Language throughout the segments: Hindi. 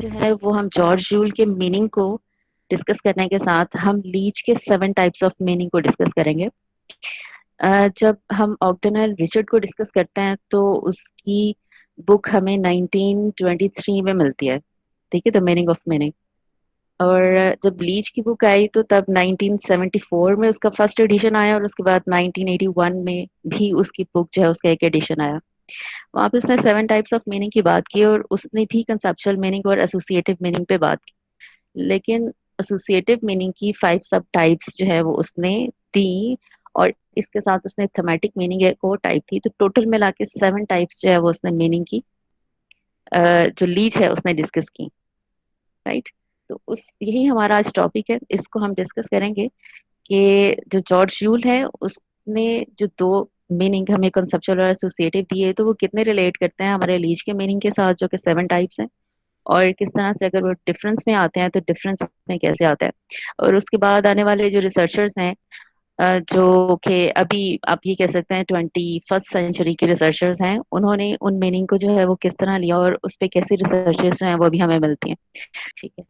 जो है वो हम जॉर्ज जूल के मीनिंग को डिस्कस करने के साथ हम लीच के 7 टाइप्स ऑफ मीनिंग को डिस्कस करेंगे। जब हम ऑक्टेनल रिचर्ड को डिस्कस करते हैं तो उसकी बुक हमें 1923 में मिलती है, ठीक है, द मीनिंग ऑफ मीनिंग। और जब ब्लीच की बुक आई तो तब 1974 में उसका फर्स्ट एडिशन आया, और उसके बाद 1981 में भी उसकी बुक जो है उसका एक एडिशन आया। वहां पे उसने 7 टाइप्स ऑफ मीनिंग की बात की, और उसने भी कंसेप्चुअल मीनिंग और एसोसिएटिव मीनिंग पे बात की। लेकिन एसोसिएटिव मीनिंग की 5 सब टाइप्स जो है वो उसने दी, और इसके साथ उसने थमेटिक मीनिंग एक और टाइप थी। तो टोटल मिला के 7 टाइप्स जो है वो उसने मीनिंग की, जो लीच है उसने डिस्कस की, राइट। तो उस यही हमारा आज टॉपिक है, इसको हम डिस्कस करेंगे कि जो जॉर्ज यूल है उसने जो 2 मीनिंग हमें कंसेप्चुअल और एसोसिएटिव दिए, तो वो कितने रिलेट करते हैं हमारे लीच के मीनिंग के साथ जो कि 7 टाइप्स हैं, और किस तरह से अगर वो डिफरेंस में आते हैं तो डिफरेंस में कैसे आता है। और उसके बाद आने वाले जो रिसर्चर्स हैं, जो कि अभी आप ये कह सकते हैं 21st सेंचुरी के रिसर्चर्स हैं, उन्होंने उन मीनिंग को जो है वो किस तरह लिया और उस पर कैसी रिसर्चेस जो हैं वो भी हमें मिलती हैं, ठीक है।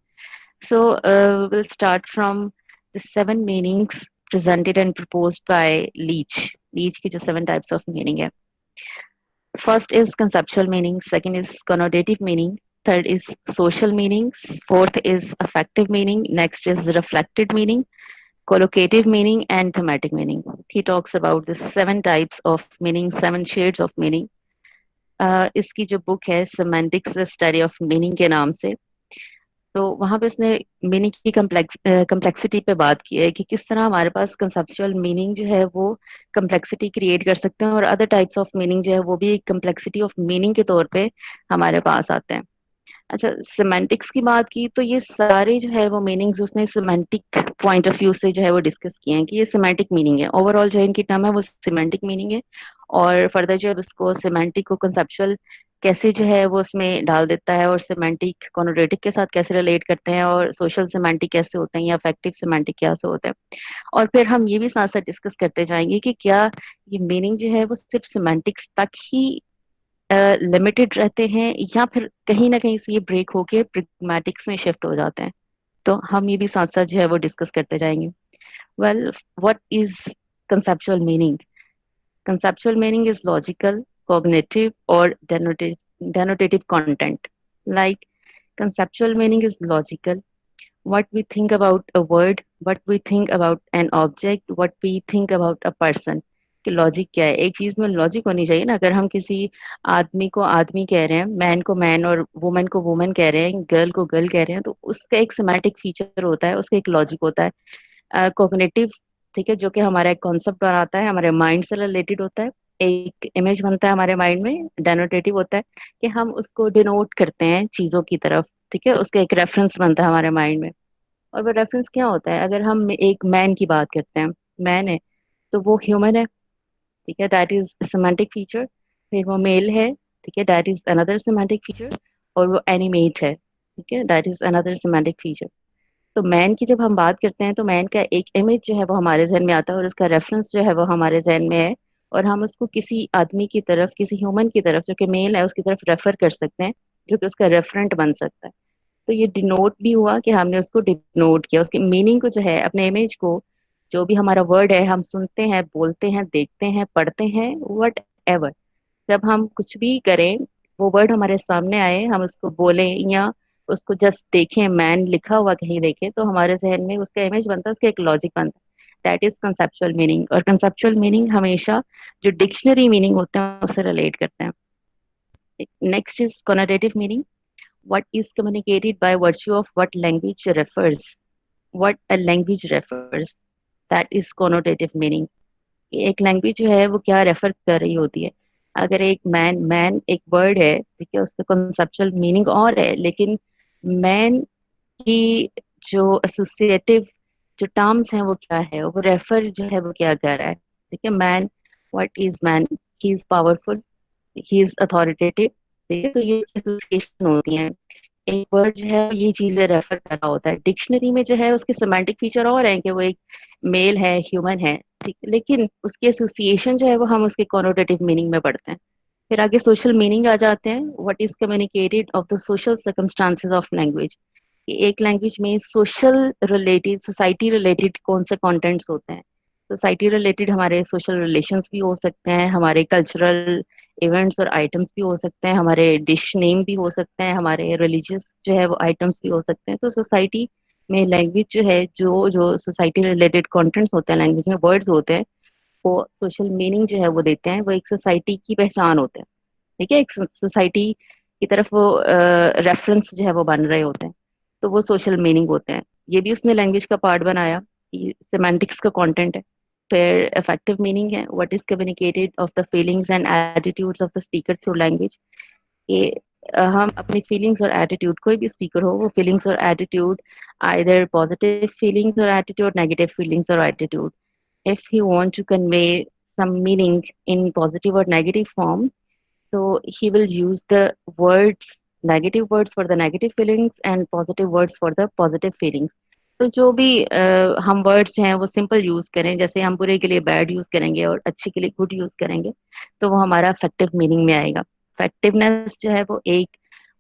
So we'll start from the 7 meanings presented and proposed by Leach. Leach की जो 7 types of meaning है. First is conceptual meaning, second is connotative meaning, third is social meaning, fourth is affective meaning, next is reflected meaning, collocative meaning, and thematic meaning. He talks about the 7 types of meaning, 7 shades of meaning. इसकी जो बुक है सेमेंटिक्स स्टडी ऑफ मीनिंग के नाम से, तो वहां पे उसने मीनिंग की कम्प्लेक्सिटी पे बात की है कि किस तरह हमारे पास कंसेप्चुअल मीनिंग जो है वो कम्प्लेक्सिटी क्रिएट कर सकते हैं, और अदर टाइप्स ऑफ मीनिंग जो है वो भी कम्प्लेक्सिटी ऑफ मीनिंग के तौर पे हमारे पास आते हैं। अच्छा, सिमेंटिक्स की बात की तो ये सारे जो है वो मीनिंग्स उसने सिमेंटिक पॉइंट ऑफ व्यू से जो है वो डिस्कस किए हैं कि ये सिमेंटिक मीनिंग है। ओवरऑल जो इनकी टर्म है वो सिमेंटिक मीनिंग है, और फर्दर जो है उसको सिमेंटिक को कंसेप्चुअल कैसे जो है वो उसमें डाल देता है, और सिमेंटिक कॉनोटेटिव के साथ कैसे रिलेट करते हैं, और सोशल सिमेंटिक कैसे होते हैं या अफेक्टिव सिमेंटिक कैसे होते हैं। और फिर हम ये भी साथ साथ डिस्कस करते जाएंगे कि क्या ये मीनिंग जो है वो सिर्फ सिमेंटिक्स तक ही लिमिटेड रहते हैं, या फिर कहीं ना कहीं से ये ब्रेक होके प्रिग्मेटिक्स में शिफ्ट हो जाते हैं। तो हम ये भी साथ साथ जो है वो डिस्कस करते जाएंगे। Well, what is conceptual meaning? Conceptual meaning is logical, cognitive, or denotative content. Like, conceptual meaning is logical. What we think about a word, what we think about an object, what we think about a person. कि लॉजिक क्या है? एक चीज में लॉजिक होनी चाहिए ना। अगर हम किसी आदमी को आदमी कह रहे हैं, मैन को मैन और वुमेन को वुमेन कह रहे हैं, गर्ल को गर्ल कह रहे हैं, तो उसका एक सिमेटिक फीचर होता है, उसका एक लॉजिक होता है। कॉग्निटिव, ठीक है, जो कि हमारा एक कॉन्सेप्ट बनाता है, हमारे माइंड से रिलेटेड होता है, एक इमेज बनता है हमारे माइंड में। डेनोटेटिव होता है कि हम उसको डिनोट करते हैं चीजों की तरफ, ठीक है, उसका एक रेफरेंस बनता है हमारे माइंड में। और वो रेफरेंस क्या होता है? अगर हम एक मैन की बात करते हैं, मैन है तो वो ह्यूमन है, ठीक है, दैट इज सेमांटिक फीचर। फिर वो मेल है, ठीक है, that is another semantic feature. और वो एनिमेट है, ठीक है, that is another semantic feature. तो मैन की जब हम बात करते हैं तो मैन का एक इमेज जो है वो हमारे जहन में आता है, और उसका रेफरेंस जो है वो हमारे जहन में है, और हम उसको किसी आदमी की तरफ, किसी ह्यूमन की तरफ जो कि मेल है उसकी तरफ रेफर कर सकते हैं, जो कि उसका रेफरेंट बन सकता है। तो ये डिनोट भी हुआ कि हमने उसको डिनोट किया, उसके मीनिंग को जो है, अपने इमेज को, जो भी हमारा वर्ड है, हम सुनते हैं, बोलते हैं, देखते हैं, पढ़ते हैं, वट एवर, जब हम कुछ भी करें, वो वर्ड हमारे सामने आए, हम उसको बोलें या उसको जस्ट देखें, मैन लिखा हुआ कहीं देखें, तो हमारे जहन में उसका इमेज बनता है, उसका एक लॉजिक बनता है। That is conceptual meaning. और कंसेप्चुअल मीनिंग हमेशा जो डिक्शनरी मीनिंग होते हैं उससे रिलेट करते हैं। Next is connotative meaning. what is communicated by virtue of what language refers, what a language refers, that is connotative meaning। एक लैंग्वेज जो है वो क्या रेफर कर रही होती है। अगर एक मैन, मैन एक वर्ड है, ठीक है, उसका कंसेप्चुअल मीनिंग और है, लेकिन मैन की जो एसोसिएटिव जो टर्म्स हैं वो क्या है, वो रेफर जो है वो क्या कर रहा है, ठीक है। Man, what is man? He is powerful, he is authoritative, ठीक है। तो ये एसोसिएशन होती हैं। एक वर्ड जो है ये चीजें रेफर कर रहा होता है। डिक्शनरी में जो है उसके सेमांटिक फीचर और हैं कि वो एक मेल है, ह्यूमन है, ठीक है, लेकिन उसकी एसोसिएशन जो है वो हम उसके कॉनोटेटिव मीनिंग में पढ़ते हैं। फिर आगे सोशल मीनिंग आ जाते हैं। What is communicated of the social circumstances of language. एक लैंग्वेज में सोशल रिलेटेड, सोसाइटी रिलेटेड कौन से कंटेंट्स होते हैं। सोसाइटी रिलेटेड हमारे सोशल रिलेशंस भी हो सकते हैं, हमारे कल्चरल इवेंट्स और आइटम्स भी हो सकते हैं, हमारे डिश नेम भी हो सकते हैं, हमारे रिलीजियस जो है वो आइटम्स भी हो सकते हैं। तो सोसाइटी में लैंग्वेज जो है, जो जो सोसाइटी रिलेटेड कंटेंट्स होते हैं लैंग्वेज में, वर्ड्स होते हैं, वो सोशल मीनिंग जो है वो देते हैं। वो एक सोसाइटी की पहचान होते हैं। ठीक है, एक सोसाइटी की तरफ वो रेफरेंस जो है वो बन रहे होते हैं। तो वो सोशल मीनिंग होते हैं। ये भी उसने लैंग्वेज का पार्ट बनाया कि सेमेंटिक्स का कंटेंट है। फिर इफेक्टिव मीनिंग है, what is communicated of the feelings and attitudes of the speaker through language. कि हम अपनी फीलिंग्स और एटीट्यूड, कोई भी स्पीकर हो, वो फीलिंग्स और एटीट्यूड, आइदर पॉजिटिव फीलिंग्स और एटीट्यूड, नेगेटिव फीलिंग्स और attitude, if he want to convey some meaning in positive or negative form, so he will use the words, negative words for the negative feelings and positive words for the positive feelings. तो जो भी हम वर्ड्स हैं वो सिंपल यूज करें, जैसे हम बुरे के लिए बैड यूज करेंगे और अच्छे के लिए गुड यूज करेंगे, तो वो हमारा इफेक्टिव मीनिंग में आएगा। इफेक्टिवनेस जो है वो एक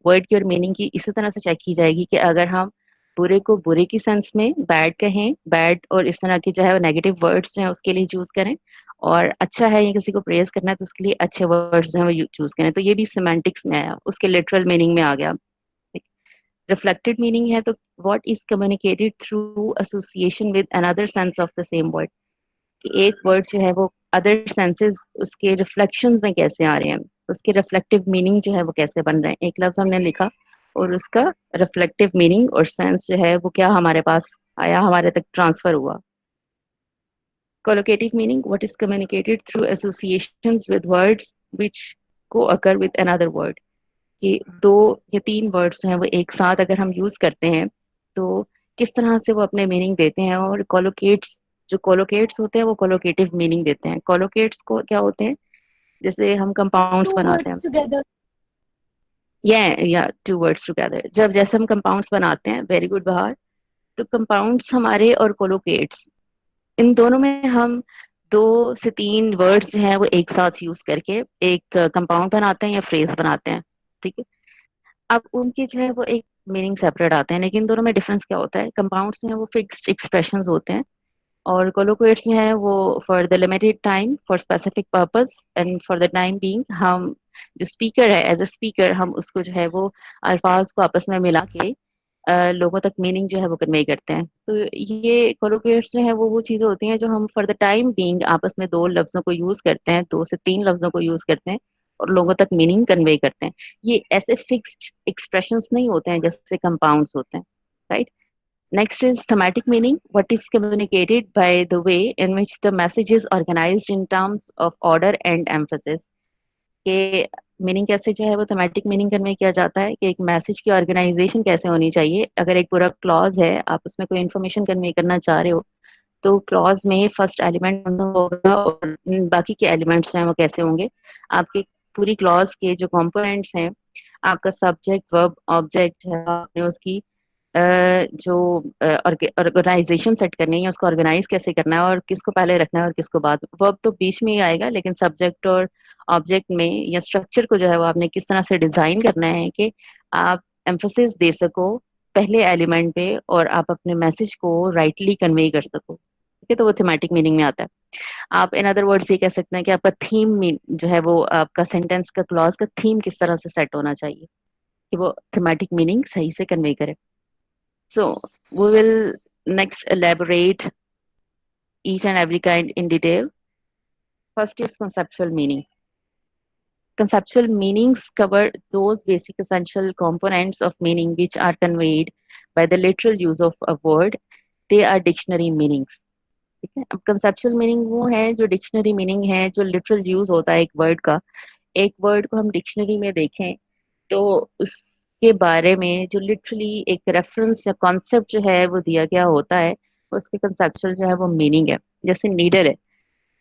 वर्ड की और मीनिंग की इसी तरह से चेक की जाएगी कि अगर हम बुरे को बुरे की सेंस में बैड कहें, बैड और इस तरह के जो है वो नेगेटिव वर्ड्स हैं उसके लिए चूज करें, और अच्छा है या किसी को प्रेज करना है तो उसके लिए अच्छे वर्ड्स हैं वो चूज करें। तो ये भी सिमेंटिक्स में आया, उसके लिटरल मीनिंग में आ गया। रिफ्लेक्टेड मीनिंग है तो what is communicated through association with another sense of the same word. कि एक वर्ड जो है वो अदर सेंसेस उसके रिफ्लेक्शन में कैसे आ रहे हैं, उसके रिफ्लेक्टिव मीनिंग जो है वो कैसे बन रहे हैं। एक लफ्ज हमने लिखा और उसका रिफ्लेक्टिव मीनिंग और सेंस जो है वो क्या हमारे पास आया, हमारे तक ट्रांसफर हुआ। Collocative meaning, what is communicated through associations with words which co-occur with another word। कि दो या तीन वर्ड्स जो हैं वो एक साथ अगर हम यूज करते हैं तो किस तरह से वो अपने मीनिंग देते हैं। और कोलोकेट्स, जो कोलोकेट्स होते हैं वो कोलोकेटिव मीनिंग देते हैं। कोलोकेट्स को क्या होते हैं, जैसे हम कंपाउंड्स Two बनाते words हैं, together. या टू वर्ड्स टुगेदर, जब जैसे हम कंपाउंड्स बनाते हैं, वेरी गुड बाहर। तो कंपाउंड्स हमारे और कोलोकेट्स, इन दोनों में हम दो से तीन वर्ड्स जो हैं वो एक साथ यूज करके एक कंपाउंड बनाते हैं या फ्रेज बनाते हैं। ठीक है, अब उनके जो है वो एक मीनिंग सेपरेट आते हैं, लेकिन दोनों में डिफरेंस क्या होता है। कंपाउंड्स जो हैं वो फिक्स्ड एक्सप्रेशंस होते हैं, और कोलोक्वेट्स जो है वो for the limited time, for specific purpose and for the time being, हम जो स्पीकर है, एज अ स्पीकर हम उसको जो है वो अल्फाज को आपस में मिला के लोगों तक मीनिंग जो है वो कन्वे करते हैं। तो ये कोलोक्वेट्स जो है वो चीजें होती हैं जो हम फॉर द टाइम बीइंग आपस में दो लफ्जों को यूज करते हैं, दो से तीन लफ्जों को यूज करते हैं और लोगों तक मीनिंग कन्वे करते हैं। ये ऐसे फिक्स्ड एक्सप्रेशंस नहीं होते हैं जैसे कंपाउंड्स होते हैं, right. Next is thematic meaning. What is communicated by the way in which the message is organized in terms of order and emphasis। के मीनिंग कैसे जो है वो थमेटिक मीनिंग कन्वे किया जाता है कि एक मैसेज की ऑर्गेनाइजेशन कैसे होनी चाहिए। अगर एक पूरा क्लॉज है, आप उसमें कोई इन्फॉर्मेशन कन्वे करना चाह रहे हो, तो क्लॉज में फर्स्ट एलिमेंट होगा और बाकी के एलिमेंट्स हैं वो कैसे होंगे। आपके पूरी क्लॉज के जो कंपोनेंट्स हैं, आपका सब्जेक्ट वर्ब ऑब्जेक्ट है, आपने उसकी जो ऑर्गेनाइजेशन सेट करनी है, उसको ऑर्गेनाइज कैसे करना है और किसको पहले रखना है और किसको बाद। वर्ब तो बीच में ही आएगा, लेकिन सब्जेक्ट और ऑब्जेक्ट में या स्ट्रक्चर को जो है वो आपने किस तरह से डिजाइन करना है कि आप एम्फोसिस दे सको पहले एलिमेंट पे और आप अपने मैसेज को राइटली कन्वे कर सको। ठीक है, तो वो थीमेटिक मीनिंग में आता है। आप इन अदर वर्ड्स ये कह सकते हैं कि आपका थीम जो है वो आपका सेंटेंस का क्लॉज का थीम किस तरह से सेट होना चाहिए कि वो थीमेटिक मीनिंग सही से कन्वे करे। So we will next elaborate each and every kind in detail. First is conceptual meaning. Conceptual meanings cover those basic essential components of meaning which are conveyed by the literal use of a word. They are dictionary meanings. ठीक है, अब कंसेप्चुअल मीनिंग वो है जो डिक्शनरी मीनिंग है, जो लिटरल यूज होता है एक वर्ड का। एक वर्ड को हम डिक्शनरी में देखें तो उसके बारे में जो लिटरली एक रेफरेंस या कॉन्सेप्ट जो है वो दिया गया होता है, उसके कंसेप्चुअल जो है वो मीनिंग है। जैसे नीडल है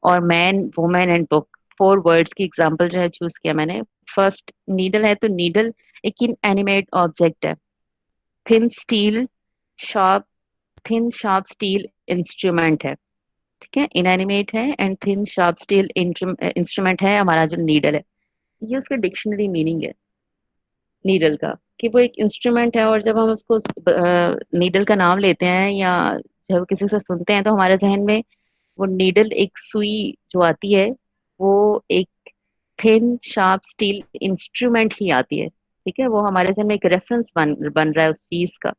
और man, women and book, four words की एग्जांपल जो है चूज किया मैंने। फर्स्ट नीडल है तो नीडल एक इनएनिमेट ऑब्जेक्ट है। Thin steel sharp, thin sharp steel instrument है। ठीक है, इनएनिमेट है and thin sharp steel instrument है हमारा जो नीडल है। ये उसका डिक्शनरी मीनिंग है नीडल का, कि वो एक इंस्ट्रूमेंट है, और जब हम उसको नीडल का नाम लेते हैं या जब किसी से सुनते हैं तो हमारे जहन में वो नीडल, एक सुई जो आती है, वो एक थिन शार्प स्टील इंस्ट्रूमेंट ही आती है। ठीक है, वो हमारे जहन में एक रेफरेंस बन रहा है उस चीज का,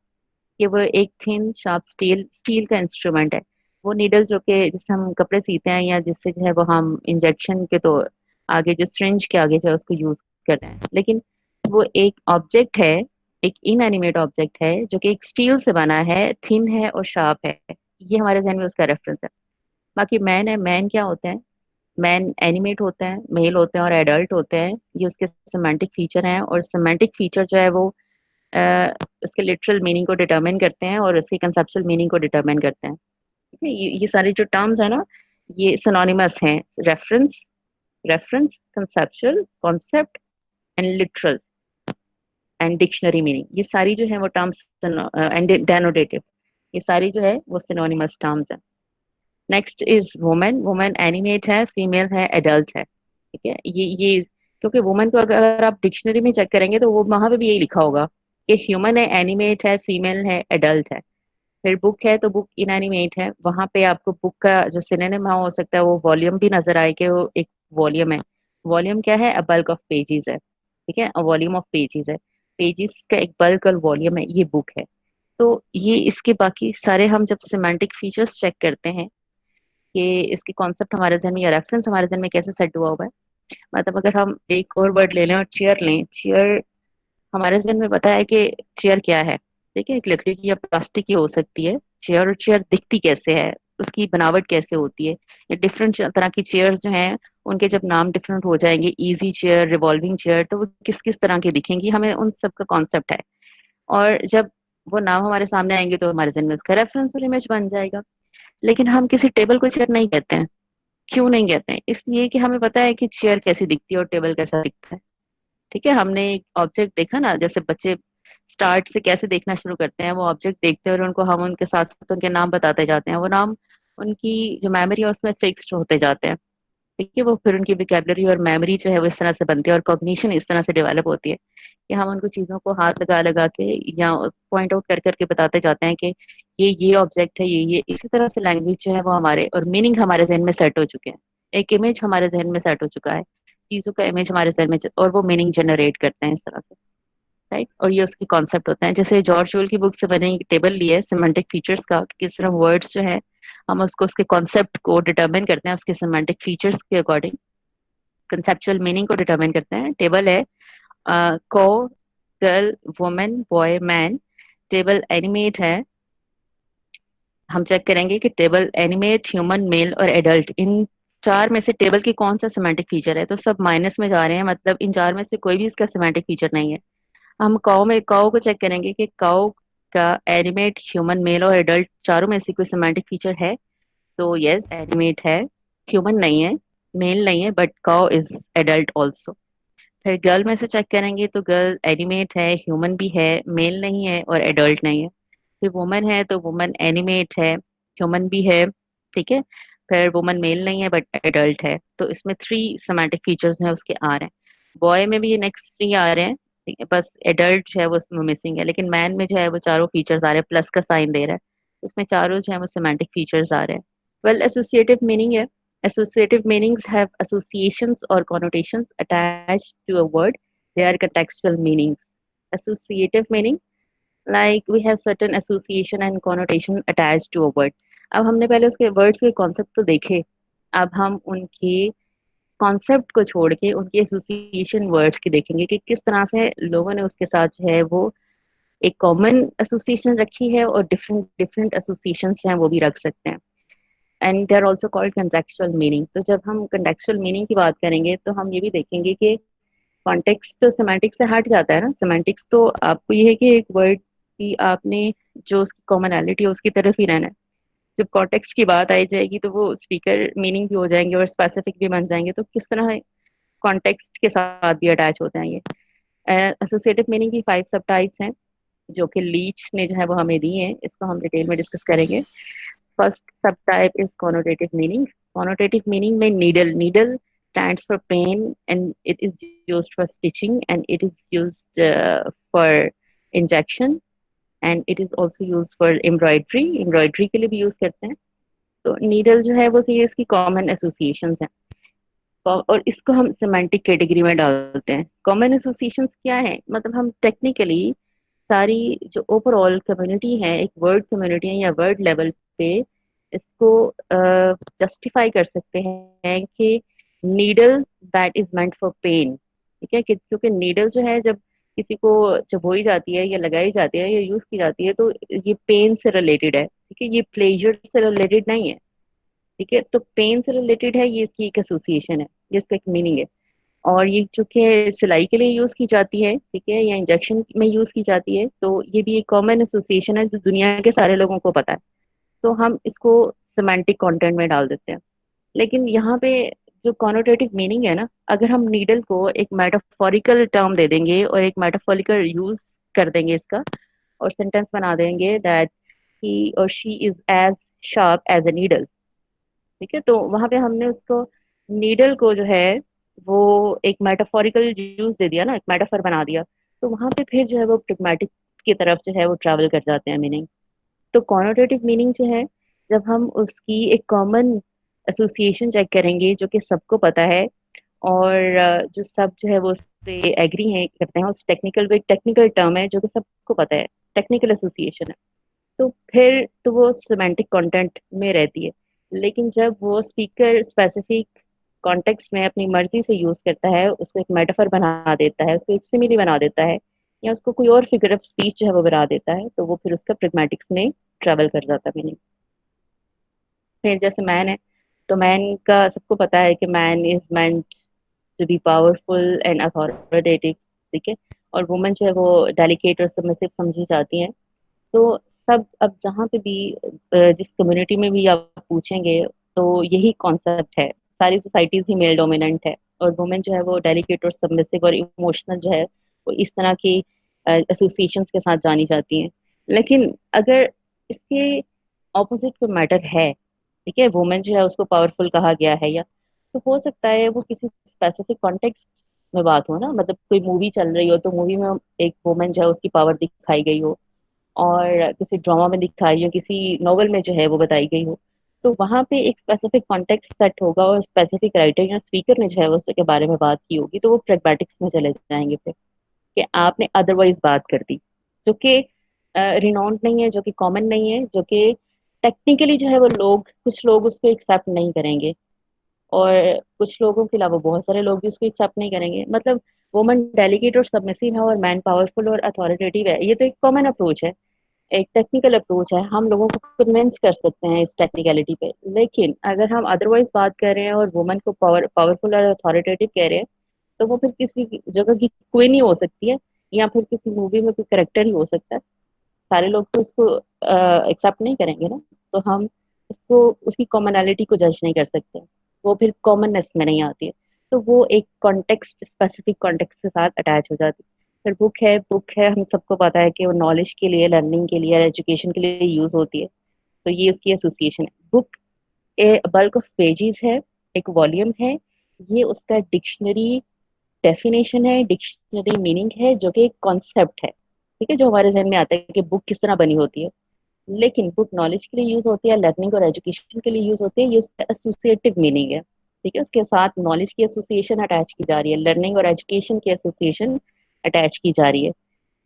कि वो एक थिन शार्प स्टील स्टील का इंस्ट्रूमेंट है। वो नीडल जो कि जिससे हम कपड़े सीते हैं, या जिससे जो है वो हम इंजेक्शन के तो आगे जो सिरिंज के आगे जो है उसको यूज करते हैं, लेकिन वो एक ऑब्जेक्ट है, एक इनएनिमेट ऑब्जेक्ट है जो कि एक स्टील से बना है, थिन है और शार्प है। ये हमारे जहन में उसका रेफरेंस है। बाकी मैन है, मैन क्या होता है? मैन एनिमेट होते हैं, मेल होते हैं और एडल्ट होते हैं। ये उसके सिमेंटिक फीचर हैं, और सिमेंटिक फीचर जो है वो उसके लिटरल मीनिंग को डिटरमिन करते हैं और उसकी कंसेप्चुअल मीनिंग को डिटरमिन करते हैं। ठीक है, ये सारे जो टर्म्स है ना, ये सिनोनिमस हैं। Reference, reference, conceptual, concept and literal and dictionary meaning, ये सारी जो है वो टर्म्स, एंड डेनोटेटिव, ये सारी जो है वो सिनोनिमस टर्म्स है। Next is women. Women animate है, फीमेल है, एडल्ट है। ठीक है, ये क्योंकि वुमेन को अगर आप डिक्शनरी में चेक करेंगे तो वो वहां पे भी यही लिखा होगा कि ह्यूमन है, एनिमेट है, फीमेल है, एडल्ट है। फिर बुक है तो बुक इनएनिमेट है, वहां पे आपको बुक का जो सिनोनिम हो सकता है वो वॉल्यूम भी नजर आए कि वो एक वॉल्यूम है। वॉल्यूम क्या है? अ बल्क ऑफ पेजेस है। ठीक है, अ वॉल्यूम ऑफ पेजेस है, पेजेस का एक बल्क और वॉल्यूम है, ये बुक है। तो ये इसके बाकी सारे हम जब सिमेंटिक फीचर्स चेक करते हैं कि इसके कॉन्सेप्ट हमारे जहन में या रेफरेंस हमारे जहन में कैसे सेट हुआ हुआ है। मतलब अगर हम एक और वर्ड ले लें और चेयर लें, चेयर हमारे जहन में पता है कि चेयर क्या है। ठीक है, एक लकड़ी की या प्लास्टिक की हो सकती है चेयर, और चेयर दिखती कैसे है, उसकी बनावट कैसे होती है। ये डिफरेंट तरह की चेयर्स जो हैं उनके जब नाम डिफरेंट हो जाएंगे, इजी चेयर, रिवॉल्विंग चेयर, तो वो किस किस तरह की दिखेंगी, हमें उन सब का कॉन्सेप्ट है। और जब वो नाम हमारे सामने आएंगे तो हमारे जहन में उसका रेफरेंस और इमेज बन जाएगा। लेकिन हम किसी टेबल को चेयर नहीं कहते हैं। क्यों नहीं कहते हैं? इसलिए कि हमें पता है कि चेयर कैसी दिखती है और टेबल कैसा दिखता है। ठीक है, हमने एक ऑब्जेक्ट देखा ना, जैसे बच्चे स्टार्ट से कैसे देखना शुरू करते हैं, वो ऑब्जेक्ट देखते हैं और उनको हम उनके साथ साथ उनके नाम बताते जाते हैं, वो नाम उनकी जो मेमोरी है उसमें फिक्स्ड होते जाते हैं। ठीक है, वो फिर उनकी विकेबलरी और मेमोरी जो है वो इस तरह से बनती है, और कॉग्निशन इस तरह से डेवलप होती है कि हम उनको चीजों को हाथ लगा लगा के या पॉइंट आउट कर करके बताते जाते हैं कि ये ऑब्जेक्ट है, ये इसी तरह से लैंग्वेज जो है वो हमारे और मीनिंग हमारे जहन में सेट हो चुके हैं। एक इमेज हमारे जहन में सेट हो चुका है, चीजों का इमेज हमारे जहन में और वो मीनिंग जनरेट करते हैं इस तरह से। राइट, और ये उसके कॉन्सेप्ट होते हैं। जैसे जॉर्ज शोल की बुक से मैंने एक टेबल ली है सिमेंटिक फीचर्स का, कि किस तरह वर्ड्स जो है हम उसको उसके कॉन्सेप्ट को डिटरमिन करते हैं उसके सिमेंटिक फीचर्स के अकॉर्डिंग, कंसेप्चुअल मीनिंग को डिटरमिन करते हैं। टेबल है को, girl, women, boy, man. Table animate है, हम चेक करेंगे कि टेबल एनिमेट, ह्यूमन, मेल और एडल्ट, इन चार में से टेबल की कौन सा सिमेंटिक फीचर है। तो सब माइनस में जा रहे हैं, मतलब इन चार में से कोई भी इसका सिमेंटिक फीचर नहीं है। हम काउ में काउ को चेक करेंगे कि काउ का एनिमेट, ह्यूमन, मेल और एडल्ट चारों में से कोई सिमेंटिक फीचर है। तो यस, एनिमेट है, ह्यूमन नहीं है, मेल नहीं है, but cow is adult also. फिर गर्ल में से चेक करेंगे तो गर्ल एनिमेट है, ह्यूमन भी है, मेल नहीं है और एडल्ट नहीं है। फिर वुमन है तो वुमन एनिमेट है, ह्यूमन भी है। ठीक है, फिर वुमन मेल नहीं है बट एडल्ट है। तो इसमें थ्री सेमेंटिक फीचर्स हैं उसके आ रहे हैं। बॉय में भी ये नेक्स्ट थ्री आ रहे हैं। ठीक है, बस एडल्ट जो है वो उसमें मिसिंग है, लेकिन मैन में जो है वो चारों फीचर्स आ रहे हैं, प्लस का साइन दे रहा है। उसमें चारों जो है वो सेमेंटिक फीचर्स आ रहे हैं। वेल, एसोसिएटिव मीनिंग है। Associative meanings have associations or connotations attached to a word. They are contextual meanings. Associative meaning, like we have certain association and connotation attached to a word. अब हमने पहले उसके वर्ड्स के कॉन्सेप्ट तो देखे, अब हम उनके कॉन्सेप्ट को छोड़ के उनकी एसोसिएशन वर्ड्स की देखेंगे कि किस तरह से लोगों ने उसके साथ जो है वो एक कॉमन एसोसिएशन रखी है, और डिफरेंट डिफरेंट एसोसिएशंस जो हैं वो भी रख सकते हैं। And they are also called contextual meaning. तो जब हम कंटेक्चुअल मीनिंग की बात करेंगे तो हम ये भी देखेंगे कि कॉन्टेक्स्ट तो सेमांटिक्स से हट जाता है ना। सेमांटिक्स तो आपको ये है कि एक वर्ड की आपने जो उसकी कॉमनैलिटी है उसकी तरफ ही रहना है। जब कॉन्टेक्स्ट की बात आई जाएगी तो वो स्पीकर मीनिंग भी हो जाएंगे और स्पेसिफिक भी बन जाएंगे, तो किस तरह कॉन्टेक्स्ट के साथ भी अटैच होते हैं ये। एसोसिएटिव मीनिंग की 5 सब टाइप्स हैं जो कि लीच ने जो है वो हमें दी है, इसको हम डिटेल में डिस्कस करेंगे। First sub type is connotative meaning. Connotative meaning में needle, needle stands for pain, and it is used for stitching, and it is used for injection, and it is also used for embroidery के लिए भी यूज करते हैं। तो नीडल जो है वो ये इसकी कॉमन एसोसिएशंस हैं। और इसको हम सेमेंटिक कैटेगरी में डालते हैं। कॉमन एसोसिएशंस क्या है, मतलब हम टेक्निकली सारी जो ओवरऑल कम्युनिटी है, एक वर्ड कम्युनिटी है या वर्ड लेवल पे इसको जस्टिफाई कर सकते हैं कि needle that is meant for pain. ठीक है, क्योंकि नीडल जो है जब किसी को चबोई जाती है या लगाई जाती है या यूज की जाती है तो ये पेन से रिलेटेड है। ठीक है, ये प्लेजर से रिलेटेड नहीं है। ठीक है, तो पेन से रिलेटेड है, ये इसकी एक एसोसिएशन है, ये इसका एक मीनिंग है। और ये चूंकि सिलाई के लिए यूज की जाती है, ठीक है, या इंजेक्शन में यूज की जाती है, तो ये भी एक कॉमन एसोसिएशन है जो दुनिया के सारे लोगों को पता है। तो हम इसको सिमेंटिक कंटेंट में डाल देते हैं। लेकिन यहाँ पे जो कॉनोटेटिव मीनिंग है ना, अगर हम नीडल को एक मेटाफोरिकल टर्म दे देंगे और एक मेटाफोरिकल यूज कर देंगे इसका, और सेंटेंस बना देंगे दैट ही और she is as sharp as a needle. ठीक है, तो वहां पे हमने उसको नीडल को जो है वो एक मेटाफोरिकल यूज दे दिया ना, एक मेटाफर बना दिया। तो वहां पे फिर जो है वो प्रैग्मेटिक की तरफ जो है वो ट्रैवल कर जाते हैं मीनिंग। तो कॉनोटेटिव मीनिंग जो है, जब हम उसकी एक कॉमन एसोसिएशन चेक करेंगे जो कि सबको पता है, और जो सब जो है वो उस पे एग्री हैं करते हैं, उस टेक्निकल टर्म है जो कि सबको पता है, टेक्निकल एसोसिएशन है, तो फिर तो वो सिमेंटिक कंटेंट में रहती है। लेकिन जब वो स्पीकर स्पेसिफिक कॉन्टेक्स्ट में अपनी मर्जी से यूज करता है, उसको एक मेटाफर बना देता है, उसको एक सिमिली बना देता है, या उसको कोई और फिगर ऑफ स्पीच जो है वो बना देता है, तो वो फिर उसका प्रैग्मेटिक्स में ट्रेवल कर जाता है मीनिंग। फिर जैसे मैन है, तो मैन का सबको पता है कि man is meant to be powerful and authoritative. ठीक है, और वुमेन जो है वो डेलिकेट और सबमिसिव समझी जाती हैं। तो सब अब जहाँ पे भी जिस कम्युनिटी में भी आप पूछेंगे, तो यही कॉन्सेप्ट है। सारी सोसाइटीज ही मेल डोमिनेंट है, और वुमेन जो है वो डेलिकेट और सबमिसिव और इमोशनल जो है वो इस तरह की एसोसिएशंस के साथ जानी जाती हैं। लेकिन अगर इसके ऑपोजिट कोई मैटर है, ठीक है, वुमेन जो है उसको पावरफुल कहा गया है, या तो हो सकता है वो किसी स्पेसिफिक कॉन्टेक्स्ट में बात हो ना, मतलब कोई मूवी चल रही हो तो मूवी में एक वुमेन जो है उसकी पावर दिखाई गई हो, और किसी ड्रामा में दिखाई हो, किसी नॉवल में जो है वो बताई गई हो, तो वहां पे एक स्पेसिफिक कॉन्टेक्स्ट सेट होगा और स्पेसिफिक राइटर या स्पीकर ने जो है उसके बारे में बात की होगी, तो वो प्रैग्मेटिक्स में चले जाएंगे फिर, कि आपने अदरवाइज बात कर दी, जो कि रिनाउंड नहीं है, जो कि कॉमन नहीं है, जो कि टेक्निकली जो है वो कुछ लोग उसको एक्सेप्ट नहीं करेंगे, और कुछ लोगों के अलावा बहुत सारे लोग भी उसको एक्सेप्ट नहीं करेंगे। मतलब वुमन डेलिकेट और सबमिसिव है और मैन पावरफुल और अथॉरिटेटिव है, ये तो एक कॉमन अप्रोच है, एक टेक्निकल अप्रोच है, हम लोगों को कन्विंस कर सकते हैं इस टेक्निकलिटी पे। लेकिन अगर हम अदरवाइज बात कर रहे हैं और वुमन को पावरफुल और अथॉरिटेटिव कह रहे हैं, तो वो फिर किसी जगह की क्वीन ही हो सकती है, या फिर किसी मूवी में कोई करेक्टर ही हो सकता है। सारे लोग तो उसको एक्सेप्ट नहीं करेंगे ना, तो हम उसको उसकी कॉमनैलिटी को जज नहीं कर सकते, वो फिर कॉमननेस में नहीं आती है। तो वो एक कॉन्टेक्स्ट स्पेसिफिक कॉन्टेक्स्ट के साथ अटैच हो जाती है। फिर बुक है हम सबको पता है कि वो नॉलेज के लिए, लर्निंग के लिए, एजुकेशन के लिए यूज होती है। तो ये उसकी एसोसिएशन है। Book A bulk of pages है, एक वॉल्यूम है, ये उसका डिक्शनरी डेफिनेशन है, डिक्शनरी मीनिंग है, जो कि एक कॉन्सेप्ट है। ठीक है, जो हमारे जहन में आता है कि बुक किस तरह बनी होती है। लेकिन बुक नॉलेज के लिए यूज होती है, लर्निंग और एजुकेशन के लिए यूज होती है, ये उसका एसोसिएटिव मीनिंग है। ठीक है, उसके साथ नॉलेज की एसोसिएशन अटैच की जा रही है, लर्निंग और एजुकेशन की एसोसिएशन अटैच की जा रही है।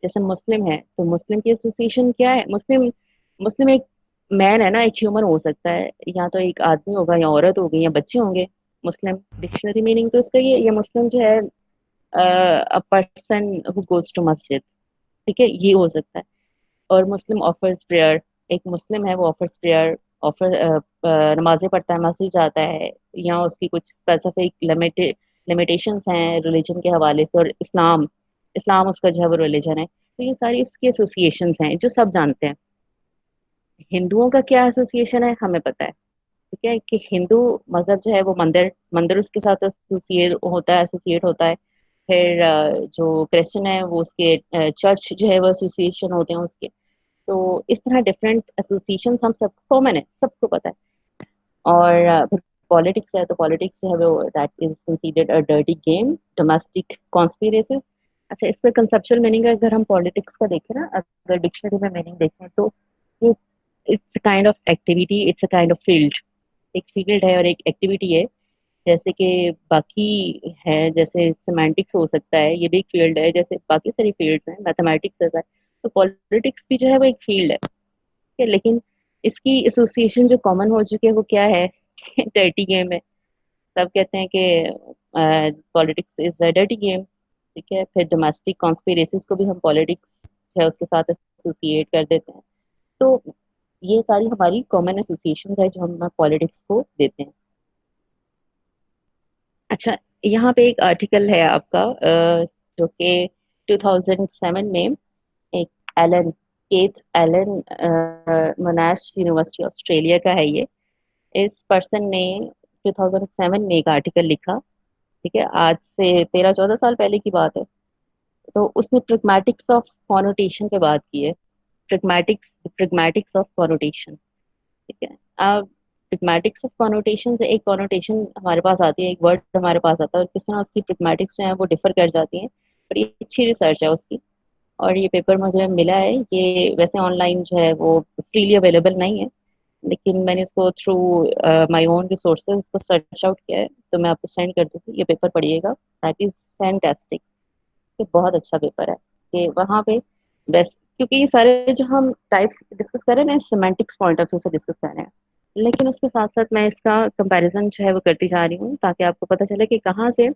जैसे मुस्लिम है, तो मुस्लिम की एसोसिएशन क्या है? मुस्लिम मुस्लिम एक मैन है ना, एक ह्यूमन हो सकता है, या तो एक आदमी होगा, या औरत होगी, या बच्चे होंगे। मुस्लिम डिक्शनरी मीनिंग तो उसका ये मुस्लिम जो है a person who goes to मस्जिद। ठीक है, ये हो सकता है। और मुस्लिम ऑफर्स प्रेयर, एक मुस्लिम है वो ऑफर्स प्रेयर, ऑफर नमाजें पढ़ता है, मस्जिद जाता है, या उसकी कुछ स्पेसिफिक लिमिटेशंस हैं रिलीजन के हवाले से, और इस्लाम इस्लाम उसका जो है वो रिलीजन है। तो ये सारी उसकी एसोसिएशंस हैं जो सब जानते हैं। हिंदुओं का क्या एसोसिएशन है हमें पता है। ठीक है, कि हिंदू मजहब जो है वो मंदिर मंदिर उसके साथ एसोसिएट होता है। फिर जो क्रिश्चियन है वो उसके चर्च जो है वो एसोसिएशन होते हैं उसके। तो इस तरह डिफरेंट एसोसिएशन हम सब कॉमन है, सबको पता है। और पॉलिटिक्स है तो पॉलिटिक्स जो है वो that is considered a dirty game, domestic conspiracy. अच्छा, इसका कंसेप्चुअल मीनिंग अगर हम पॉलिटिक्स का देखें ना, अगर डिक्शनरी में मीनिंग देखें तो ये it's kind of activity, it's a kind of field. एक फील्ड है और एक एक्टिविटी है। जैसे कि बाकी है, जैसे सेमांटिक्स हो सकता है, ये भी एक फील्ड है, जैसे बाकी सारी फील्ड्स हैं, मैथमेटिक्स है। तो पॉलिटिक्स भी जो है वो एक फील्ड है, ठीक है। लेकिन इसकी एसोसिएशन जो कॉमन हो चुकी है वो क्या है? डर्टी गेम है। सब कहते हैं कि politics is a dirty game, ठीक है। फिर डोमेस्टिक कॉन्स्पिरेसीज को भी हम पॉलिटिक्स है उसके साथ एसोसिएट कर देते हैं। तो ये सारी हमारी कॉमन एसोसिएशन है जो हम पॉलिटिक्स को देते हैं। अच्छा, यहाँ पे एक आर्टिकल है आपका जो कि 2007 में एक Alan Keith Alan Monash University Australia का है ये। इस पर्सन ने 2007 में एक आर्टिकल लिखा, ठीक है। आज से 13-14 साल पहले की बात है। तो उसने प्रिग्मेटिक्स ऑफ कॉनोटेशन पे बात की है। प्रिग्मेटिक्स प्रिग्मेटिक्स ऑफ कॉनोटेशन, ठीक है। अब प्रिग्मेटिक्स ऑफ कॉनोटेशन से एक कॉनोटेशन हमारे पास आती है, एक वर्ड हमारे पास आता है, और किस तरह उसकी प्रिग्मेटिक्स जो है वो डिफर कर जाती हैं। बड़ी अच्छी रिसर्च है उसकी, और ये पेपर मुझे मिला है। ये वैसे ऑनलाइन जो है वो फ्रीली अवेलेबल नहीं है, लेकिन मैंने इसको थ्रू माय ओन रिसोर्सेज को सर्च आउट किया है, तो मैं आपको सेंड कर दूँगी, ये पेपर पढ़िएगा। That is fantastic. ये बहुत अच्छा पेपर है कि वहाँ पे बेस्ट, क्योंकि ये सारे जो हम टाइप्स डिस्कस कर रहे हैं ना, सिमेंटिक्स पॉइंट ऑफ व्यू से डिस्कस कर रहे हैं। लेकिन उसके साथ साथ मैं इसका कंपैरिजन जो है वो करती जा रही हूँ, ताकि आपको पता चले कि कहाँ से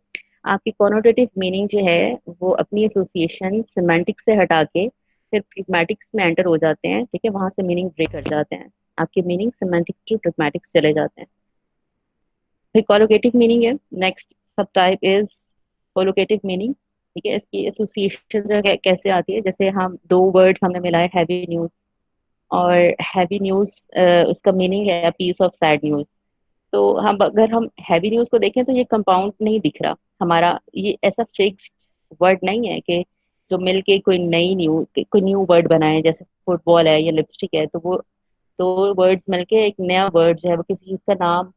आपकी कॉनोटेटिव मीनिंग जो है वो अपनी एसोसिएशन सिमेंटिक्स से हटा के फिर प्रिग्मेटिक्स में एंटर हो जाते हैं, ठीक है। वहां से मीनिंग ब्रेक कर जाते हैं, आपके मीनिंग सिमेंटिक्स टू प्रिग्मेटिक्स चले जाते हैं। फिर कोलोकेटिव मीनिंग है नेक्स्ट सब टाइप इज कोलोकेटिव मीनिंग, ठीक है। इसकी एसोसिएशन जो कैसे आती है, जैसे हम दो वर्ड्स हमने मिलाए, हैवी न्यूज और हैवी न्यूज, उसका मीनिंग है पीस ऑफ सैड न्यूज। तो हम अगर हम हैवी न्यूज को देखें तो ये कंपाउंड नहीं दिख रहा हमारा, ये ऐसा फिक्स्ड वर्ड नहीं है कि जो मिलके कोई नई न्यू कोई न्यू वर्ड बनाए, जैसे फुटबॉल है या लिपस्टिक है, तो वो दो वर्ड्स मिलके एक नया वर्ड जो है वो किसी चीज का नाम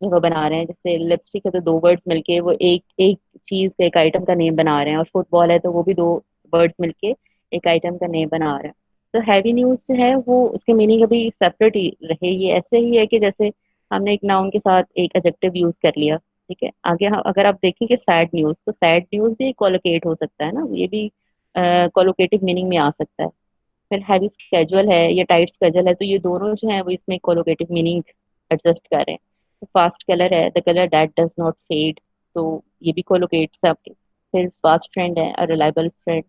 जो वो बना रहे हैं। जैसे लिपस्टिक है तो दो वर्ड्स मिलके वो एक एक चीज का, एक आइटम का नेम बना रहे हैं, और फुटबॉल है तो वो भी दो वर्ड्स मिलके एक आइटम का नेम बना रहे हैं। तो हैवी न्यूज जो है वो उसके मीनिंग अभी सेपरेट ही रहे, ये ऐसे ही है कि जैसे हमने एक नाउन के साथ एक एडजेक्टिव यूज कर लिया, ठीक है। आगे अगर आप देखें कि सैड न्यूज, तो सैड न्यूज भी कोलोकेट हो सकता है ना, ये भी कोलोकेटिव मीनिंग में आ सकता है। फिर हैवी स्केजुअल है या टाइट स्केजुअल है, तो ये दोनों जो है वो इसमें कोलोकेटिव मीनिंग एडजस्ट कर रहे हैं। तो फास्ट कलर है, the colour that does not fade, तो ये भी कोलोकेट्स है आपके। फिर फास्ट फ्रेंड है, a reliable friend,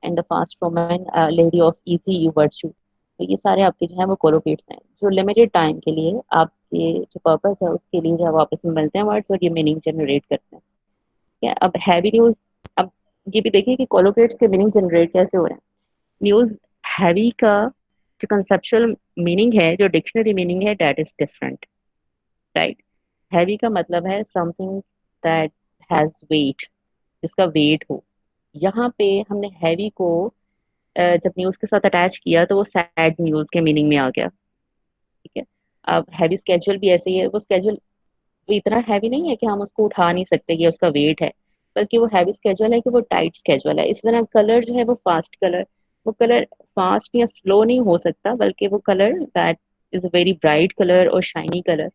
and the fast woman, lady of easy you virtue. तो ये सारे आपके जो है वो कोलोकेट्स हैं, जो लिमिटेड टाइम के लिए आपके जो पर्पस है उसके लिए जो वापस में मिलते हैं वर्ड्स, और ये मीनिंग जनरेट करते हैं, ठीक है। अब हैवी न्यूज, अब ये भी देखिए कि कोलोकेट्स के मीनिंग जनरेट कैसे हो रहे हैं। न्यूज हैवी का जो कंसेप्चुअल मीनिंग है, जो डिक्शनरी मीनिंग है, that is different, right. Heavy का मतलब है समथिंग दैट हैज वेट, जिसका वेट हो। यहाँ पे हमने हैवी को जब न्यूज के साथ अटैच किया तो वो सैड न्यूज के मीनिंग में आ गया, ठीक है। अब हैवी स्केजुअल भी ऐसे ही है, वो स्केजुअल वो इतना हैवी नहीं है कि हम उसको उठा नहीं सकते, ये उसका वेट है, बल्कि वो हैवी स्केजुअल है कि वो टाइट स्केजुअल है। इस तरह कलर जो है वो फास्ट कलर, वो कलर फास्ट या स्लो नहीं हो सकता, बल्कि वो colour that is a very bright colour और शाइनी कलर,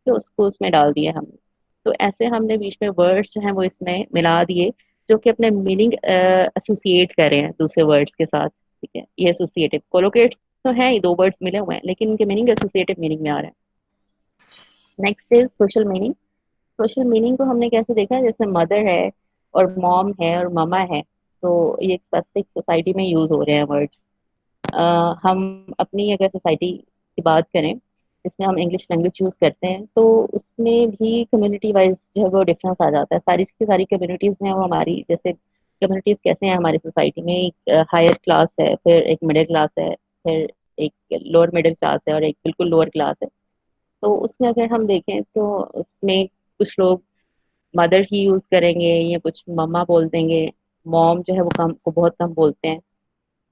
तो उसको उसमें डाल दिया हमने। तो ऐसे हमने बीच में वर्ड्स जो हैं वो इसमें मिला दिए, जो कि अपने मीनिंग एसोसिएट कर रहे हैं दूसरे वर्ड्स के साथ, ठीक है। ये एसोसिएटिव कोलोकेट तो है ही, दो वर्ड्स मिले हुए हैं, लेकिन इनके मीनिंग एसोसिएटिव मीनिंग में आ रहे हैं। Next is social meaning. Social meaning को हमने कैसे देखा है, जैसे मदर है और मॉम है और मामा है, तो ये स्पेसिफिक सोसाइटी में यूज हो रहे हैं वर्ड्स। हम अपनी अगर सोसाइटी की बात करें जिसमें हम इंग्लिश लैंग्वेज यूज करते हैं, तो उसमें भी कम्युनिटी वाइज जो है वो डिफरेंस आ जाता है। सारी की सारी कम्युनिटीज हैं वो हमारी, जैसे कम्युनिटीज कैसे हैं हमारी सोसाइटी में, एक हायर क्लास है, फिर एक मिडिल क्लास है, फिर एक लोअर मिडिल क्लास है, और एक बिल्कुल लोअर क्लास है। तो उसमें अगर हम देखें तो उसमें कुछ लोग मदर ही यूज करेंगे, या कुछ मम्मा बोल देंगे। मॉम जो है वो कम को बहुत कम बोलते हैं।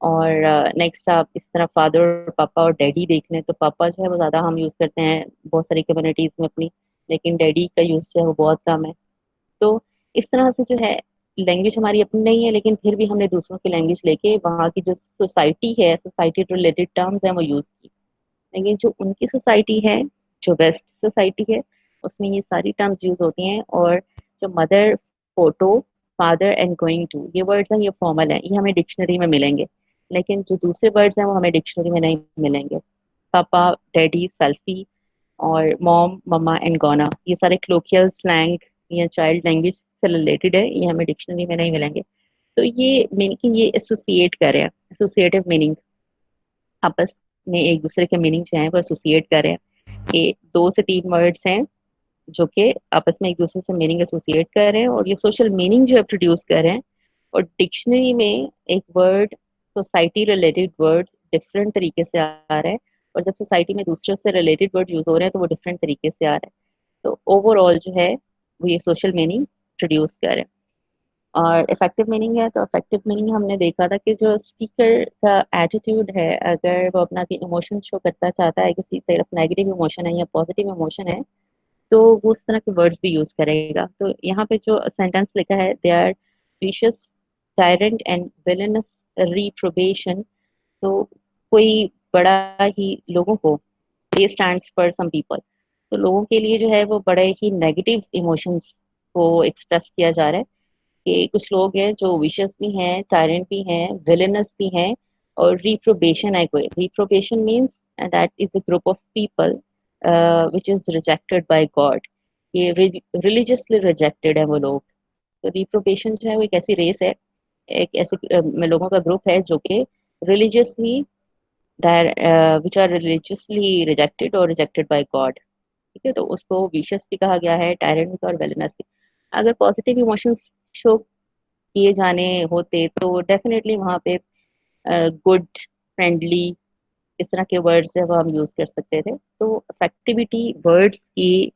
और नेक्स्ट आप इस तरह फादर और पापा और डैडी देख लें, तो पापा जो है वो ज़्यादा हम यूज़ करते हैं बहुत सारी कम्युनिटीज़ में अपनी। लेकिन डैडी का यूज जो है वो बहुत कम है। तो इस तरह से जो है लैंग्वेज हमारी अपनी नहीं है, लेकिन फिर भी हमने दूसरों की लैंग्वेज लेके वहाँ की जो सोसाइटी है, सोसाइटी रिलेटेड टर्म्स हैं वो यूज की। लेकिन जो उनकी सोसाइटी है, जो वेस्ट सोसाइटी है, उसमें ये सारी टर्म्स यूज होती हैं। और जो mother, photo, father and going to, ये वर्ड्स हैं, ये फॉर्मल हैं, ये हमें डिक्शनरी में मिलेंगे। लेकिन जो दूसरे वर्ड्स हैं वो हमें डिक्शनरी में नहीं मिलेंगे। पापा, डैडी, सेल्फी, और मॉम, मम्मा एंड गोना, ये सारे क्लोकियल स्लैंग या चाइल्ड लैंग्वेज से रिलेटेड है, ये हमें डिक्शनरी में नहीं मिलेंगे। तो ये मीनिंग, ये एसोसिएट कर रहे हैं, एसोसिएटिव मीनिंग, आपस में एक दूसरे के मीनिंग जो है वो एसोसिएट कर रहे हैं। ये 2 से 3 वर्ड्स हैं जो कि आपस में एक दूसरे से मीनिंग एसोसिएट कर रहे हैं, और ये सोशल मीनिंग जो है प्रोड्यूस कर रहे हैं। और डिक्शनरी में एक word, society related word different तरीके से आ रहा है, और जब सोसाइटी में दूसरे से रिलेटेड वर्ड यूज हो रहे हैं तो वो डिफरेंट तरीके से आ रहा है। तो ओवरऑल जो है वो ये सोशल मीनिंग प्रोड्यूस कर रहे हैं। और इफेक्टिव मीनिंग है, तो इफेक्टिव मीनिंग हमने देखा था कि जो स्पीकर का एटीट्यूड है, अगर वो अपना इमोशन शो करना चाहता है, किसी तरफ नेगेटिव इमोशन है या पॉजिटिव इमोशन है, तो वो उस तरह के वर्ड्स भी यूज करेगा। तो यहाँ पे जो सेंटेंस लिखा है, they are vicious, tyrant and villainous reprobation, तो कोई बड़ा ही लोगों को, ये स्टैंड्स फॉर सम पीपल, तो लोगों के लिए जो है वो बड़े ही नेगेटिव इमोशंस को एक्सप्रेस किया जा रहा है। कि कुछ लोग हैं जो विशस भी हैं, टायरेंट भी हैं, विलेनस भी हैं, और रिप्रोबेशन है कोई। Reprobation means that is a group of people which is rejected by God. ये रिलीजियसली रिजेक्टेड है वो लोग। तो रिप्रोबेशन जो है वो एक ऐसी रेस है, एक ऐसे लोगों का ग्रुप है जो कि religiously, which are religiously rejected और रिजेक्टेड बाय गॉड। ठीक है, तो उसको विशस भी कहा गया है, टायरेंट और विलेनस भी। अगर पॉजिटिव इमोशंस शो किए जाने होते तो डेफिनेटली वहाँ पे गुड, फ्रेंडली, इस तरह के वर्ड्स जो है वो हम यूज कर सकते थे। तो अफेक्टिविटी वर्ड्स की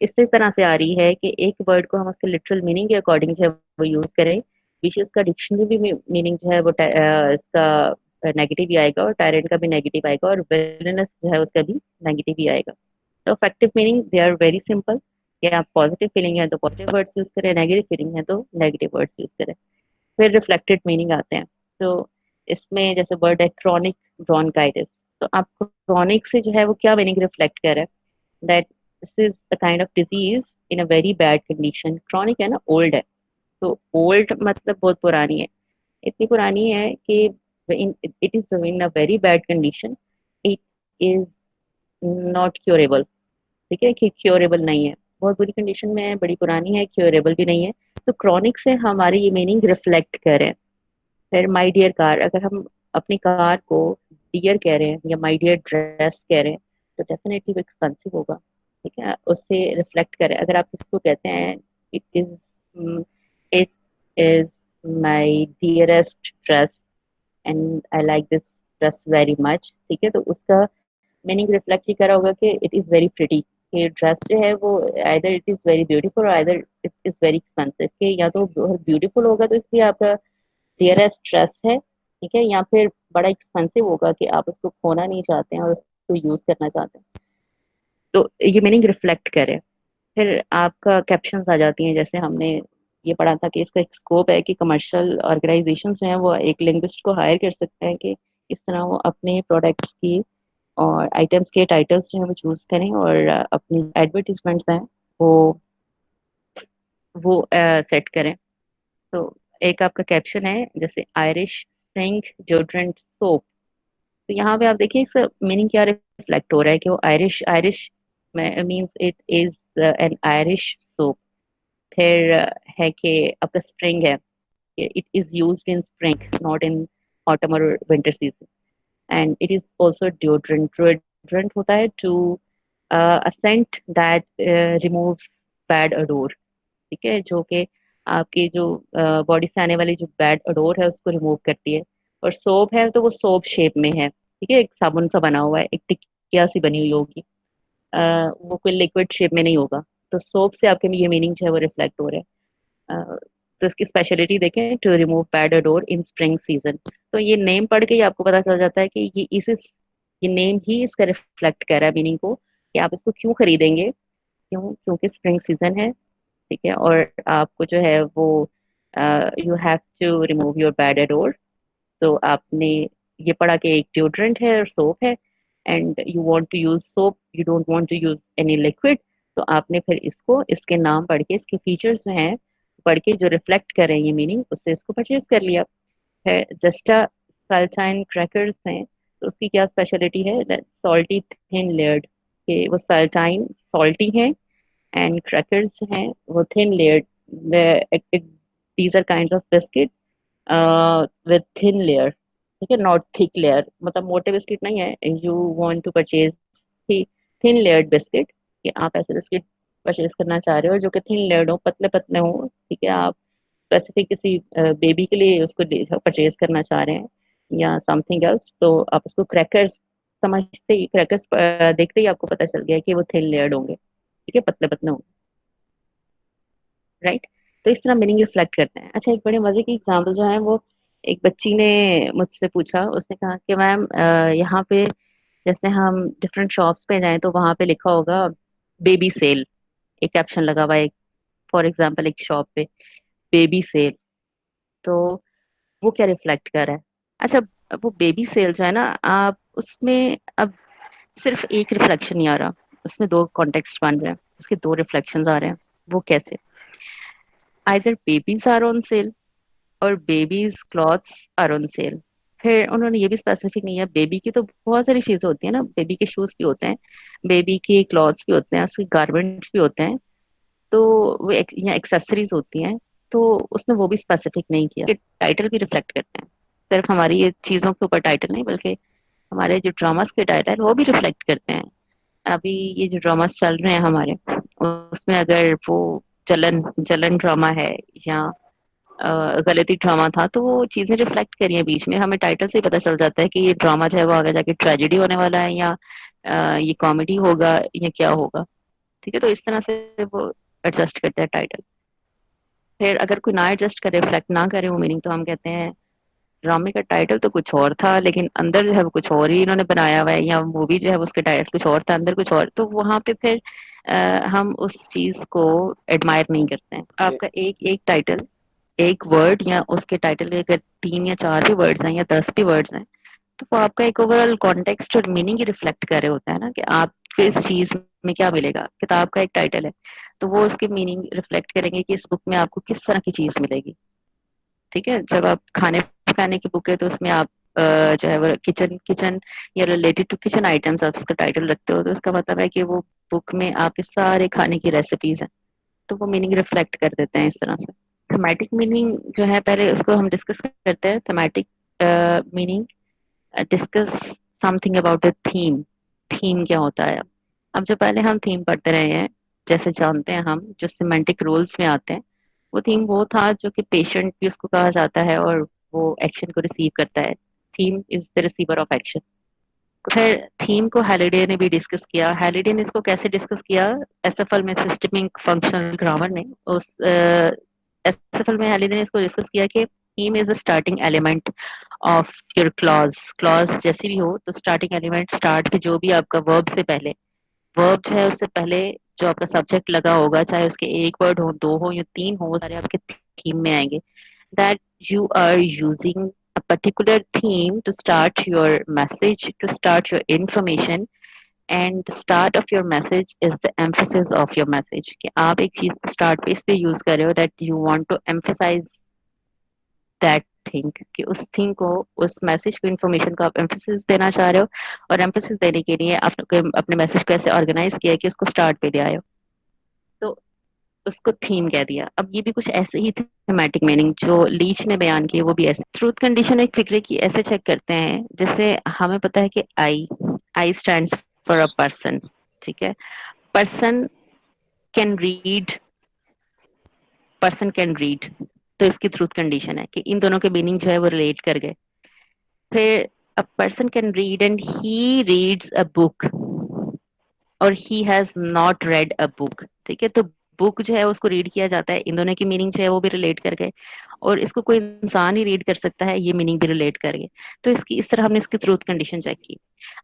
इसी तरह से आ रही है कि एक वर्ड को हम उसके लिटरल मीनिंग के अकॉर्डिंग जो है वो यूज करें। विशेष का डिक्शनरी भी मीनिंग जो है वो इसका नेगेटिव ही आएगा, और टायरेंट का भी नेगेटिव आएगा, और विलनेस जो है उसका भी नेगेटिव ही आएगा। तो affective meaning they are very simple, कि आप पॉजिटिव फीलिंग है तो पॉजिटिव वर्ड्स यूज करें, नेगेटिव फीलिंग है तो नेगेटिव वर्ड्स यूज करें। फिर रिफ्लेक्टेड मीनिंग आते हैं। तो इसमें जैसे वर्ड है क्रॉनिक ब्रोंकाइटिस, तो आप क्रॉनिक से जो है वो क्या मीनिंग रिफ्लेक्ट कर रहा है, that this is a kind of disease in a very bad condition. Chronic है ना, ओल्ड है, तो ओल्ड मतलब बहुत पुरानी है, इतनी पुरानी है कि it is in a very bad condition, it is not curable. ठीक है, कि क्योरेबल नहीं है, बहुत बुरी कंडीशन में है, बड़ी पुरानी है, क्योरेबल भी नहीं है। तो क्रॉनिक से हमारी ये मीनिंग रिफ्लेक्ट करें। फिर माई डियर कार, अगर हम अपनी कार को डियर कह रहे हैं या माई डियर ड्रेस कह रहे हैं, तो डेफिनेटली वो एक्सपेंसिव होगा। ठीक है, उससे रिफ्लेक्ट करें। अगर आप इसको कहते हैं, it is it is my dearest dress and I like this dress very much, ठीक है, तो उसका मीनिंग रिफ्लेक्ट ही करा होगा कि इट इज वेरी प्रिटी। ये ड्रेस जो है वो either it is very beautiful और either it is very expensive, कि या तो ब्यूटीफुल होगा तो इसलिए आपका डियरेस्ट ड्रेस है, ठीक है, या फिर बड़ा एक्सपेंसिव होगा कि आप उसको खोना नहीं चाहते हैं और उसको यूज करना चाहते हैं। तो ये मीनिंग रिफ्लेक्ट करे। फिर आपका कैप्शंस आ जाती हैं, जैसे हमने ये पढ़ा था कि इसका एक स्कोप है कि कमर्शियल ऑर्गेनाइजेशन जो हैं वो एक लिंग्विस्ट को हायर कर सकते हैं कि इस तरह वो अपने प्रोडक्ट्स की और आइटम्स के टाइटल्स जो हैं वो चूज करें, और अपनी एडवर्टीजमेंट्स हैं वो सेट करें। तो एक आपका कैप्शन है जैसे आयरिश स्प्रिंग डिओड्रेंट सोप, तो यहाँ पे आप देखिए इसका मीनिंग क्या रिफ्लेक्ट हो रहा है कि वो Irish, Irish means it is an Irish soap. फिर है कि आपका स्प्रिंग है, it is used in spring not in autumn और winter season. And it is also deodorant, deodorant होता है to a scent that removes bad odour. ठीक है, जो कि आपकी जो बॉडी से आने वाली जो बैड अडोर है उसको रिमूव करती है। और सोप है तो वो सोप शेप में है, ठीक है, एक साबुन सा बना हुआ है, एक टिकिया सी बनी हुई होगी, वो कोई लिक्विड शेप में नहीं होगा। तो सोप से आपके ये मीनिंग जो है वो रिफ्लेक्ट हो रहा है। तो इसकी स्पेशलिटी देखें, to remove bad odour in spring season. तो ये नेम पढ़ के ही आपको पता चल जाता है कि ये नेम ही इसका रिफ्लेक्ट कर रहा है मीनिंग को, कि आप इसको क्यों खरीदेंगे। क्यों? क्योंकि स्प्रिंग सीजन है, ठीक है, और आपको जो है वो you have to remove your bad odour. तो आपने ये पढ़ा कि एक डिओड्रेंट है और सोप है, and you want to use soap, you don't want to use any liquid. तो आपने फिर इसको, इसके नाम पढ़ के, इसके फीचर्स जो हैं पढ़ के, जो रिफ्लेक्ट कर रहे हैं ये मीनिंग, उससे इसको परचेज कर लिया है। जस्टा साल्टाइन क्रैकर्स हैं, तो उसकी क्या स्पेशलिटी है? सॉल्टी थिन लेयर्ड, कि वो साल्टाइन सॉल्टी है, एंड क्रैकर्स जो हैं वो thin layered. These are kind of biscuit with thin layer, ठीक है, नॉट थिक लेयर, मतलब मोटे बिस्किट नहीं है। You want to purchase thin layered biscuit, कि आप ऐसे बिस्किट परचेज करना चाह रहे हो जो कि थिन लेयर्ड हो, पतले पतले हो, ठीक है। आप स्पेसिफिक किसी बेबी के लिए उसको परचेज करना चाह रहे हैं या समथिंग एल्स, तो आप उसको क्रैकर्स समझते ही, क्रैकर्स देखते ही आपको पता चल गया कि वो थिन लेयर्ड होंगे, ठीक है, पतले पतले होंगे, राइट। तो इस तरह मीनिंग रिफ्लेक्ट करते हैं। अच्छा, एक बड़े मजे की एग्जाम्पल जो है वो, एक बच्ची ने मुझसे पूछा, उसने कहा कि मैम यहाँ पे जैसे हम डिफरेंट शॉप्स पे जाएं तो वहां पे लिखा होगा बेबी सेल, एक कैप्शन लगा हुआ है, फॉर एग्जाम्पल एक शॉप पे बेबी सेल, तो वो क्या रिफ्लेक्ट कर रहा है? अच्छा, वो बेबी सेल जो है ना, आप उसमें अब सिर्फ एक रिफ्लेक्शन नहीं आ रहा, उसमें दो कॉन्टेक्स्ट बन रहे हैं, उसके दो रिफ्लेक्शंस आ रहे हैं। वो कैसे? Either babies are on sale और babies clothes are on sale. फिर उन्होंने ये भी स्पेसिफिक नहीं है, बेबी की तो बहुत सारी चीजें होती है ना, बेबी के शूज भी होते हैं, बेबी के क्लॉथ्स भी होते हैं, उसके गारमेंट्स भी होते हैं, तो वो या एक्सेसरीज होती हैं। तो उसने वो भी स्पेसिफिक नहीं किया कि टाइटल भी रिफ्लेक्ट करते हैं, सिर्फ हमारी ये चीजों के ऊपर टाइटल नहीं, बल्कि हमारे जो ड्रामास के टाइटल वो भी रिफ्लेक्ट करते हैं। अभी ये जो ड्रामास चल रहे हैं हमारे, उसमें अगर वो जलन जलन ड्रामा है या गलती ड्रामा था, तो वो चीजें रिफ्लेक्ट करी हैं बीच में, हमें टाइटल से ही पता चल जाता है कि ये ड्रामा जो है वो आगे जाके ट्रेजेडी होने वाला है या ये कॉमेडी होगा या क्या होगा, ठीक है। तो इस तरह से वो एडजस्ट करते हैं टाइटल। फिर अगर कोई ना एडजस्ट करे, रिफ्लेक्ट ना करे वो मीनिंग, तो हम कहते हैं ड्रामे का टाइटल तो कुछ और था लेकिन अंदर जो है वो कुछ और ही इन्होंने बनाया हुआ है, या मूवी जो है वो उसके टाइटल कुछ और था, अंदर कुछ और। तो वहां पे फिर हम उस चीज को एडमायर नहीं करते हैं। आपका एक एक टाइटल, एक वर्ड या उसके टाइटल के अगर तीन या चार भी वर्ड्स हैं या 10 भी वर्ड्स हैं, तो वो आपका एक ओवरऑल कॉन्टेक्स्ट और मीनिंग ही रिफ्लेक्ट कर रहे होता है ना, कि आपको इस चीज में क्या मिलेगा। किताब का एक टाइटल है तो वो उसके मीनिंग रिफ्लेक्ट करेंगे कि इस बुक में आपको किस तरह की चीज मिलेगी, ठीक है। जब आप खाने पकाने की बुक है तो उसमें आप जो है वो किचन किचन या रिलेटेड टू किचन आइटम्स आप उसका टाइटल रखते हो, तो उसका मतलब है कि वो बुक में आपके सारे खाने की रेसिपीज हैं, तो वो मीनिंग रिफ्लेक्ट कर देते हैं इस तरह से। थीमेटिक मीनिंग जो है, पहले उसको हम डिस्कस करते हैं। Thematic meaning, discuss something about the theme. Theme क्या होता है? अब जो पहले हम थीम पढ़ते रहे हैं, जैसे जानते हैं हम, जो सिमेंटिक रूल्स में आते हैं, वो थीम वो था जो कि पेशेंट भी उसको कहा जाता है और वो एक्शन को रिसीव करता है। Theme is the receiver of action. फिर थीम को हैलिडे ने भी डिस्कस किया। हैलिडे ने इसको कैसे डिस्कस किया? एसएफएल में, सिस्टमिक फंक्शनल ग्रामर ने, उस एसएफएल में हैलिडे ने इसको डिस्कस किया कि theme is the starting element of your clause. Clause जैसी भी हो तो स्टार्टिंग एलिमेंट, स्टार्ट के जो भी आपका वर्ब से पहले, वर्ब जो है उससे पहले जो आपका सब्जेक्ट लगा होगा, चाहे उसके एक वर्ड हो, दो हो या तीन हो, वो सारे आपके थीम में आएंगे। That you are using a particular theme to start your message, to start your information, and the start of your message is the emphasis of your message। कि आप एक चीज को स्टार्ट पे इसलिए यूज कर रहे हो that you want to emphasize that thing, कि उस थिंग को, उस मैसेज को, इन्फॉर्मेशन को आप एम्फेसिस देना चाह रहे हो, और एम्फेसिस देने के लिए आपने अपने मैसेज को ऐसे ऑर्गेनाइज किया कि उसको स्टार्ट पे ले आए हो, तो उसको थीम कह दिया। अब ये भी कुछ ऐसे ही थीमेटिक मीनिंग जो लीच ने बयान की वो भी ऐसे। ट्रूथ कंडीशन एक फिक्रे की ऐसे चेक करते हैं, जैसे हमें पता है कि I, I stands for a person, ठीक है। Person can read, person can read, तो इसकी ट्रूथ कंडीशन है कि इन दोनों के मीनिंग जो है वो रिलेट कर गए। फिर a person can read and he reads a book और he has not read a book, ठीक है। तो बुक जो है उसको रीड किया जाता है, इन दोनों की मीनिंग जो है वो भी रिलेट कर गए, और इसको कोई इंसान ही रीड कर सकता है, ये मीनिंग भी रिलेट कर गए। तो इसकी इस तरह हमने इसकी ट्रूथ कंडीशन चेक की।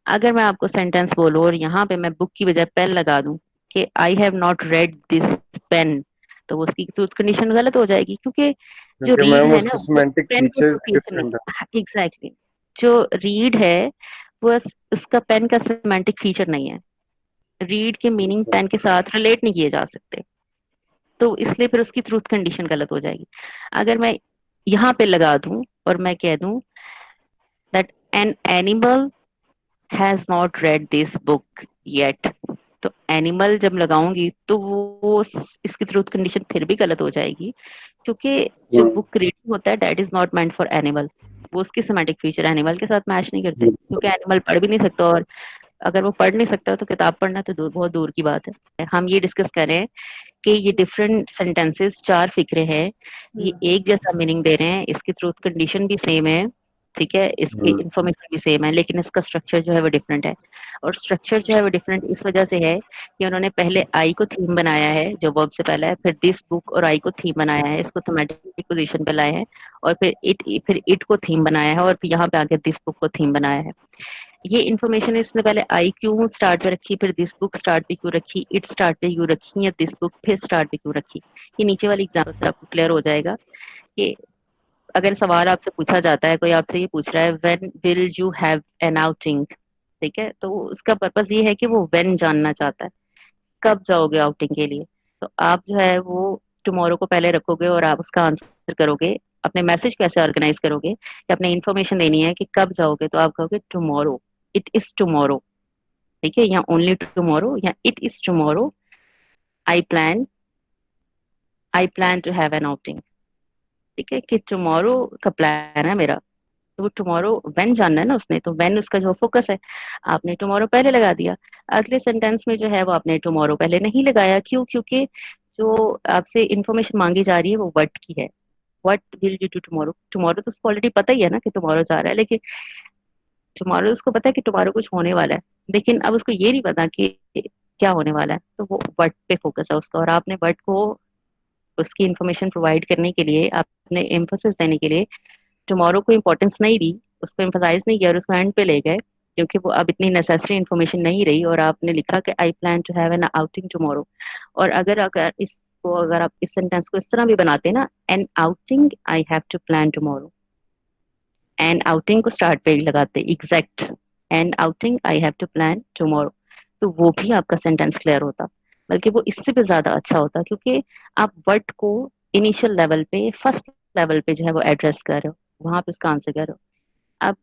अगर मैं आपको सेंटेंस बोलूं और यहाँ पे मैं बुक की बजाय पेन लगा दूं, कि I have not read this pen, तो उसकी ट्रूथ कंडीशन गलत हो जाएगी, क्योंकि जो क्योंकि रीड मैम है ना उसके वो सिमेंटिक पेन को फीचर्स एसोसिएशन नहीं, डिफरेंट है। एग्जैक्टली जो रीड है वो उसका पेन का सिमेंटिक फीचर नहीं है, रीड के मीनिंग पेन के साथ रिलेट नहीं किए जा सकते, तो इसलिए फिर उसकी ट्रूथ कंडीशन गलत हो जाएगी। अगर मैं यहाँ पे लगा दूं और मैं कह दूं that an animal has not read this book yet, तो एनिमल जब लगाऊंगी तो वो इसकी ट्रूथ कंडीशन फिर भी गलत हो जाएगी, क्योंकि जो बुक रीडिंग होता है that is not meant for animal, वो उसकी सेमेटिक फीचर एनिमल के साथ मैच नहीं करते, क्योंकि एनिमल पढ़ भी नहीं सकता, और अगर वो पढ़ नहीं सकता तो किताब पढ़ना तो बहुत दूर की बात है। हम ये डिस्कस करें कि ये डिफरेंट सेंटेंसेस, चार फिक्रे हैं, ये एक जैसा मीनिंग दे रहे हैं, इसकी ट्रूथ कंडीशन भी सेम है, ठीक है, इसकी इंफॉर्मेशन भी सेम है, लेकिन इसका स्ट्रक्चर जो है वो डिफरेंट है। और स्ट्रक्चर जो है वो डिफरेंट इस वजह से है कि उन्होंने पहले आई को थीम बनाया है जो वर्ब से पहला है, फिर दिस बुक और आई को थीम बनाया है, इसको थीमेटिक पोजीशन पे लाए हैं, और फिर इट को थीम बनाया है, और फिर यहाँ पे आके दिस बुक को थीम बनाया है। ये इन्फॉर्मेशन इसने पहले आई क्यों स्टार्ट पे रखी, फिर दिस बुक स्टार्ट पे क्यों रखी, इट स्टार्ट पे क्यों रखी, या दिस बुक फिर स्टार्ट पे क्यों रखी, ये नीचे वाली एग्जाम्पल से आपको क्लियर हो जाएगा कि अगर सवाल आपसे पूछा जाता है, कोई आपसे ये पूछ रहा है when will you have an outing, ठीक है, तो उसका पर्पज ये है कि वो व्हेन जानना चाहता है, कब जाओगे आउटिंग के लिए, तो आप जो है वो टुमारो को पहले रखोगे और आप उसका आंसर करोगे, अपने मैसेज कैसे ऑर्गेनाइज करोगे कि अपने इन्फॉर्मेशन देनी है कि कब जाओगे, तो आप कहोगे टुमारो, इट इज टुमारो, ठीक है, या ओनली टुमारो, या it is tomorrow, I plan I plan to have an outing, ठीक है, कि टुमारो का प्लान है मेरा, तो वो टुमारो व्हेन जानना है ना उसने, तो व्हेन उसका जो फोकस है, आपने टुमारो पहले लगा दिया। अगले सेंटेंस में जो है वो आपने टुमारो पहले नहीं लगाया, क्यों, क्योंकि जो आपसे इंफॉर्मेशन मांगी जा रही है वो व्हाट की है, what will you do tomorrow, tomorrow तो उसको ऑलरेडी पता ही है ना कि टुमारो जा रहा है, लेकिन टुमारो उसको पता है कि टुमारो कुछ होने वाला है, लेकिन अब उसको ये नहीं पता कि क्या होने वाला है, तो वो वर्ड पे फोकस है उसका, और आपने वर्ड को उसकी इन्फॉर्मेशन प्रोवाइड करने के लिए, आपने एम्फोसिस देने के लिए टुमारो को इम्पोर्टेंस नहीं दी, उसको एम्फोसाइज नहीं किया और उसको एंड पे ले गए, क्योंकि वो अब इतनी नेसेसरी इन्फॉर्मेशन नहीं रही, और आपने लिखा कि I plan to have an outing tomorrow. और अगर आप इस सेंटेंस को इस तरह भी बनाते ना, an outing I have to plan tomorrow, an outing को स्टार्ट पे ही लगाते exact, an outing I have to plan tomorrow, तो वो भी आपका सेंटेंस क्लियर होता, बल्कि वो इससे भी ज्यादा अच्छा होता, क्योंकि आप वर्ड को इनिशियल लेवल पे, फर्स्ट लेवल पे जो है वो एड्रेस कर रहे हो, वहां पे उसका आंसर कर रहे हो। अब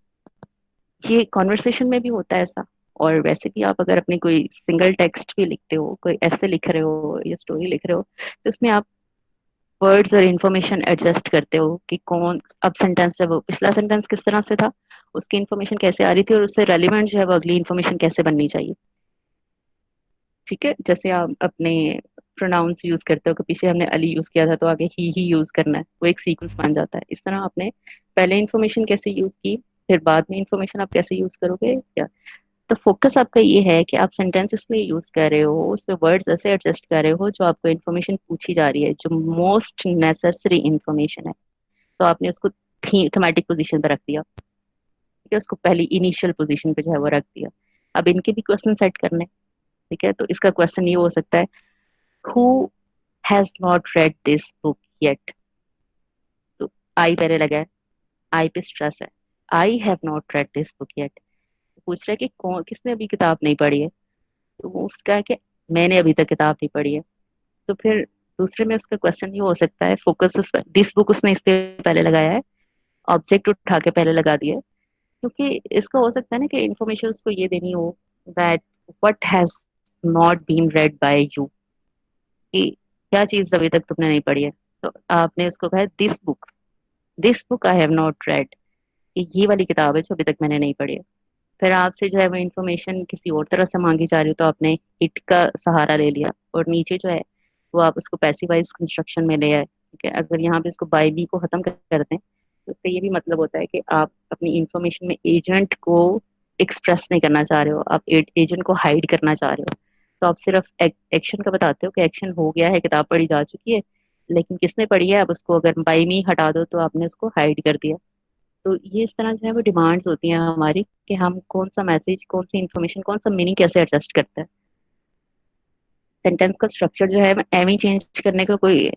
ये कॉन्वर्सेशन में भी होता है ऐसा, और वैसे भी आप अगर अपनी कोई सिंगल टेक्स्ट भी लिखते हो, कोई ऐसे लिख रहे हो या स्टोरी लिख रहे हो, तो उसमें आप वर्ड्स और इन्फॉर्मेशन एडजस्ट करते हो कि कौन, अब सेंटेंस जब पिछला सेंटेंस किस तरह से था, उसकी इन्फॉर्मेशन कैसे आ रही थी, और उससे रेलिवेंट जो है वो अगली इन्फॉर्मेशन कैसे बननी चाहिए, ठीक है, जैसे आप अपने प्रोनाउंस यूज करते हो कि पीछे हमने अली यूज किया था तो आगे ही यूज करना है, वो एक सीक्वेंस बन जाता है, इस तरह आपने पहले इन्फॉर्मेशन कैसे यूज की, फिर बाद में इन्फॉर्मेशन आप कैसे यूज करोगे, या तो फोकस आपका ये है कि आप सेंटेंस इसलिए यूज कर रहे हो, उसमें वर्ड्स ऐसे एडजस्ट कर रहे हो जो आपको इन्फॉर्मेशन पूछी जा रही है, जो मोस्ट नेसेसरी इन्फॉर्मेशन है, तो आपने उसको थीमेटिक पोजीशन पे रख दिया, ठीक है, उसको पहली इनिशियल पोजीशन पे जो है वो रख दिया। अब इनके भी क्वेश्चन सेट करने, ठीक है, तो इसका क्वेश्चन ये हो सकता है, who has not read this book yet, तो आई पहले लगा है, आई पे स्ट्रेस है, आई have not read this book yet, पूछ रहा है कि कौन, किसने अभी किताब नहीं पढ़ी है, तो वो उसका है कि मैंने अभी तक किताब नहीं पढ़ी है, तो फिर दूसरे में उसका क्वेश्चन ये हो सकता है, फोकस उस दिस बुक उसने इससे पहले लगाया है, ऑब्जेक्ट उठा के पहले लगा दिया है, क्योंकि इसका हो सकता है ना कि इन्फॉर्मेशन उसको ये देनी हो that what has not been read by you, कि क्या चीज अभी तक तुमने नहीं पढ़ी है, तो आपने उसको कहा this book I have not red, ये वाली किताब है जो अभी तक मैंने नहीं पढ़ी है, फिर आपसे जो है वो इन्फॉर्मेशन किसी और तरह से मांगी जा रही हो, तो आपने इट का सहारा ले लिया, और नीचे जो है वो आप उसको पैसिवाइज कंस्ट्रक्शन में ले आए, ठीक है, अगर यहाँ पे इसको बाय बी को खत्म कर दें, तो इसका ये भी मतलब होता है कि आप अपनी इंफॉर्मेशन में एजेंट को एक्सप्रेस नहीं करना चाह रहे हो, आप एजेंट को हाइड करना चाह रहे हो, तो आप सिर्फ एक्शन का बताते हो कि एक्शन हो गया है, किताब पढ़ी जा चुकी है, लेकिन किसने पढ़ी है, अब उसको अगर बाई मी हटा दो तो आपने उसको हाइड कर दिया। तो ये इस तरह जो है वो डिमांड्स होती हैं हमारी, कि हम कौन सा मैसेज, कौन सी इन्फॉर्मेशन, कौन सा मीनिंग कैसे एडजस्ट करते हैं। सेंटेंस का स्ट्रक्चर जो है एम ही चेंज करने का कोई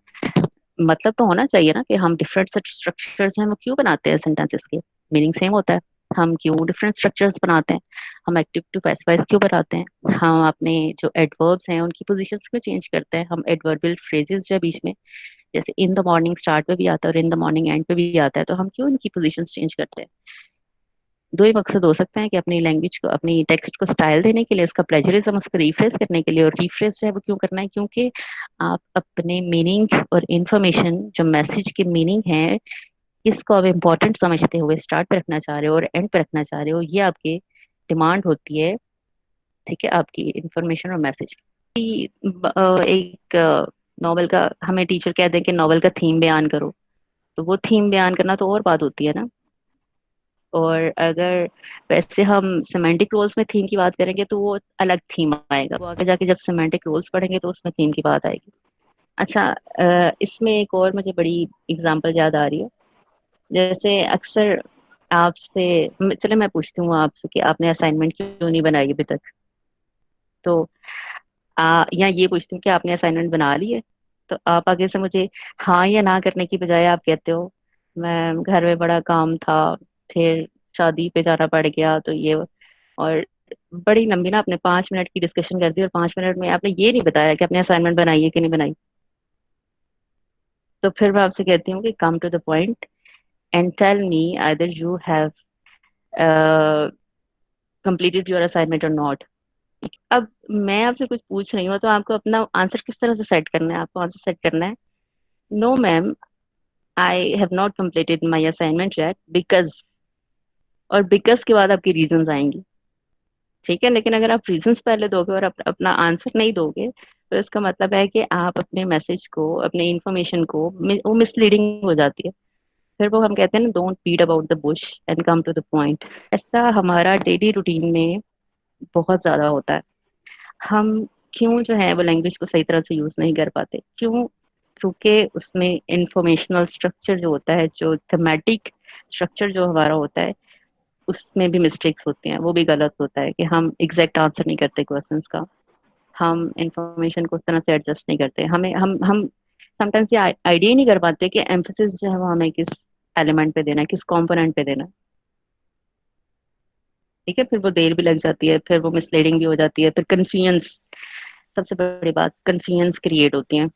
मतलब तो होना चाहिए ना, कि हम डिफरेंट स्ट्रक्चर्स हैं वो क्यों बनाते हैं सेंटेंसेस के, मीनिंग सेम होता है, हम क्यों डिफरेंट स्ट्रक्चर्स बनाते हैं, हम एक्टिव टू पैसिव वॉइस क्यों बनाते हैं, हम अपने जो एडवर्ब्स हैं उनकी पोजीशंस क्यों चेंज करते हैं, हम एडवर्बियल फ्रेजेस जो है बीच में, जैसे इन द मॉर्निंग स्टार्ट पे भी आता है और इन द मॉर्निंग एंड पे भी आता है, तो हम क्यों इनकी पोजीशंस चेंज करते हैं। दो ही मकसद हो सकते हैं, कि अपनी लैंग्वेज को, अपनी टेक्स्ट को स्टाइल देने के लिए, उसका प्लेजरिज्म, उसको रिफ्रेश करने के लिए, और रिफ्रेश जो है वो क्यों करना है, क्योंकि आप अपने मीनिंग और इंफॉर्मेशन, जो मैसेज की मीनिंग है, इसको आप इम्पोर्टेंट समझते हुए स्टार्ट पे रखना चाह रहे हो और एंड पे रखना चाह रहे हो, ये आपकी डिमांड होती है, ठीक है, आपकी इंफॉर्मेशन और मैसेज की। एक नॉवल का हमें टीचर कह दें कि नॉवल का थीम बयान करो, तो वो थीम बयान करना तो और बात होती है ना। और अगर वैसे हम सेमेंटिक रोल्स में थीम की बात करेंगे तो वो अलग थीम आएगा, वो आगे जाके जब सेमेंटिक रोल्स पढ़ेंगे तो उसमें थीम की बात आएगी। अच्छा, इसमें एक और मुझे बड़ी एग्जांपल याद आ रही है। जैसे अक्सर आपसे, चले मैं पूछती हूँ आपसे कि आपने असाइनमेंट क्यों नहीं बनाई अभी तक, तो या ये पूछती हूँ कि आपने असाइनमेंट बना ली है, तो आप आगे से मुझे हाँ या ना करने की बजाय आप कहते हो मैं घर में बड़ा काम था, फिर शादी पे जाना पड़ गया, तो ये, और बड़ी लंबी ना आपने 5 मिनट की डिस्कशन कर दी, और 5 मिनट में आपने ये नहीं बताया कि आपने असाइनमेंट बनाई है कि नहीं बनाई। तो फिर मैं आपसे कहती हूँ कि come to the point and tell me either you have completed your assignment or not। अब मैं आपसे कुछ पूछ रही हूँ तो आपको अपना आंसर किस तरह से सेट करना है, आपको आंसर सेट करना है no ma'am, I have not completed my assignment yet because, और बिकॉज के बाद आपकी रीजंस आएंगी, ठीक है। लेकिन अगर आप रीजंस पहले दोगे और अपना आंसर नहीं दोगे, तो इसका मतलब है कि आप अपने मैसेज को, अपने इंफॉर्मेशन को, वो मिसलीडिंग हो जाती है। फिर वो हम कहते हैं ना, don't beat about the bush and come to the point. ऐसा हमारा डेली रूटीन में बहुत ज्यादा होता है। हम क्यों जो है वो लैंग्वेज को सही तरह से यूज नहीं कर पाते, क्यों? क्योंकि उसमें इंफॉर्मेशनल स्ट्रक्चर जो होता है, जो थेमेटिक स्ट्रक्चर जो हमारा होता है, उसमें भी मिस्टेक्स होती हैं, वो भी गलत होता है, कि हम एग्जैक्ट आंसर नहीं करते क्वेश्चंस का, हम इंफॉर्मेशन को उस तरह से एडजस्ट नहीं करते, हमें हम समटाइम्स ये आइडिया ही नहीं कर पाते कि एम्फोसिस जो है वो हमें किस एलिमेंट पे देना है, किस कंपोनेंट पे देना है, ठीक है। फिर वो देर भी लग जाती है, फिर वो मिसलीडिंग भी हो जाती है, फिर कन्फ्यूजन, सबसे बड़ी बात कन्फ्यूजन क्रिएट होती है।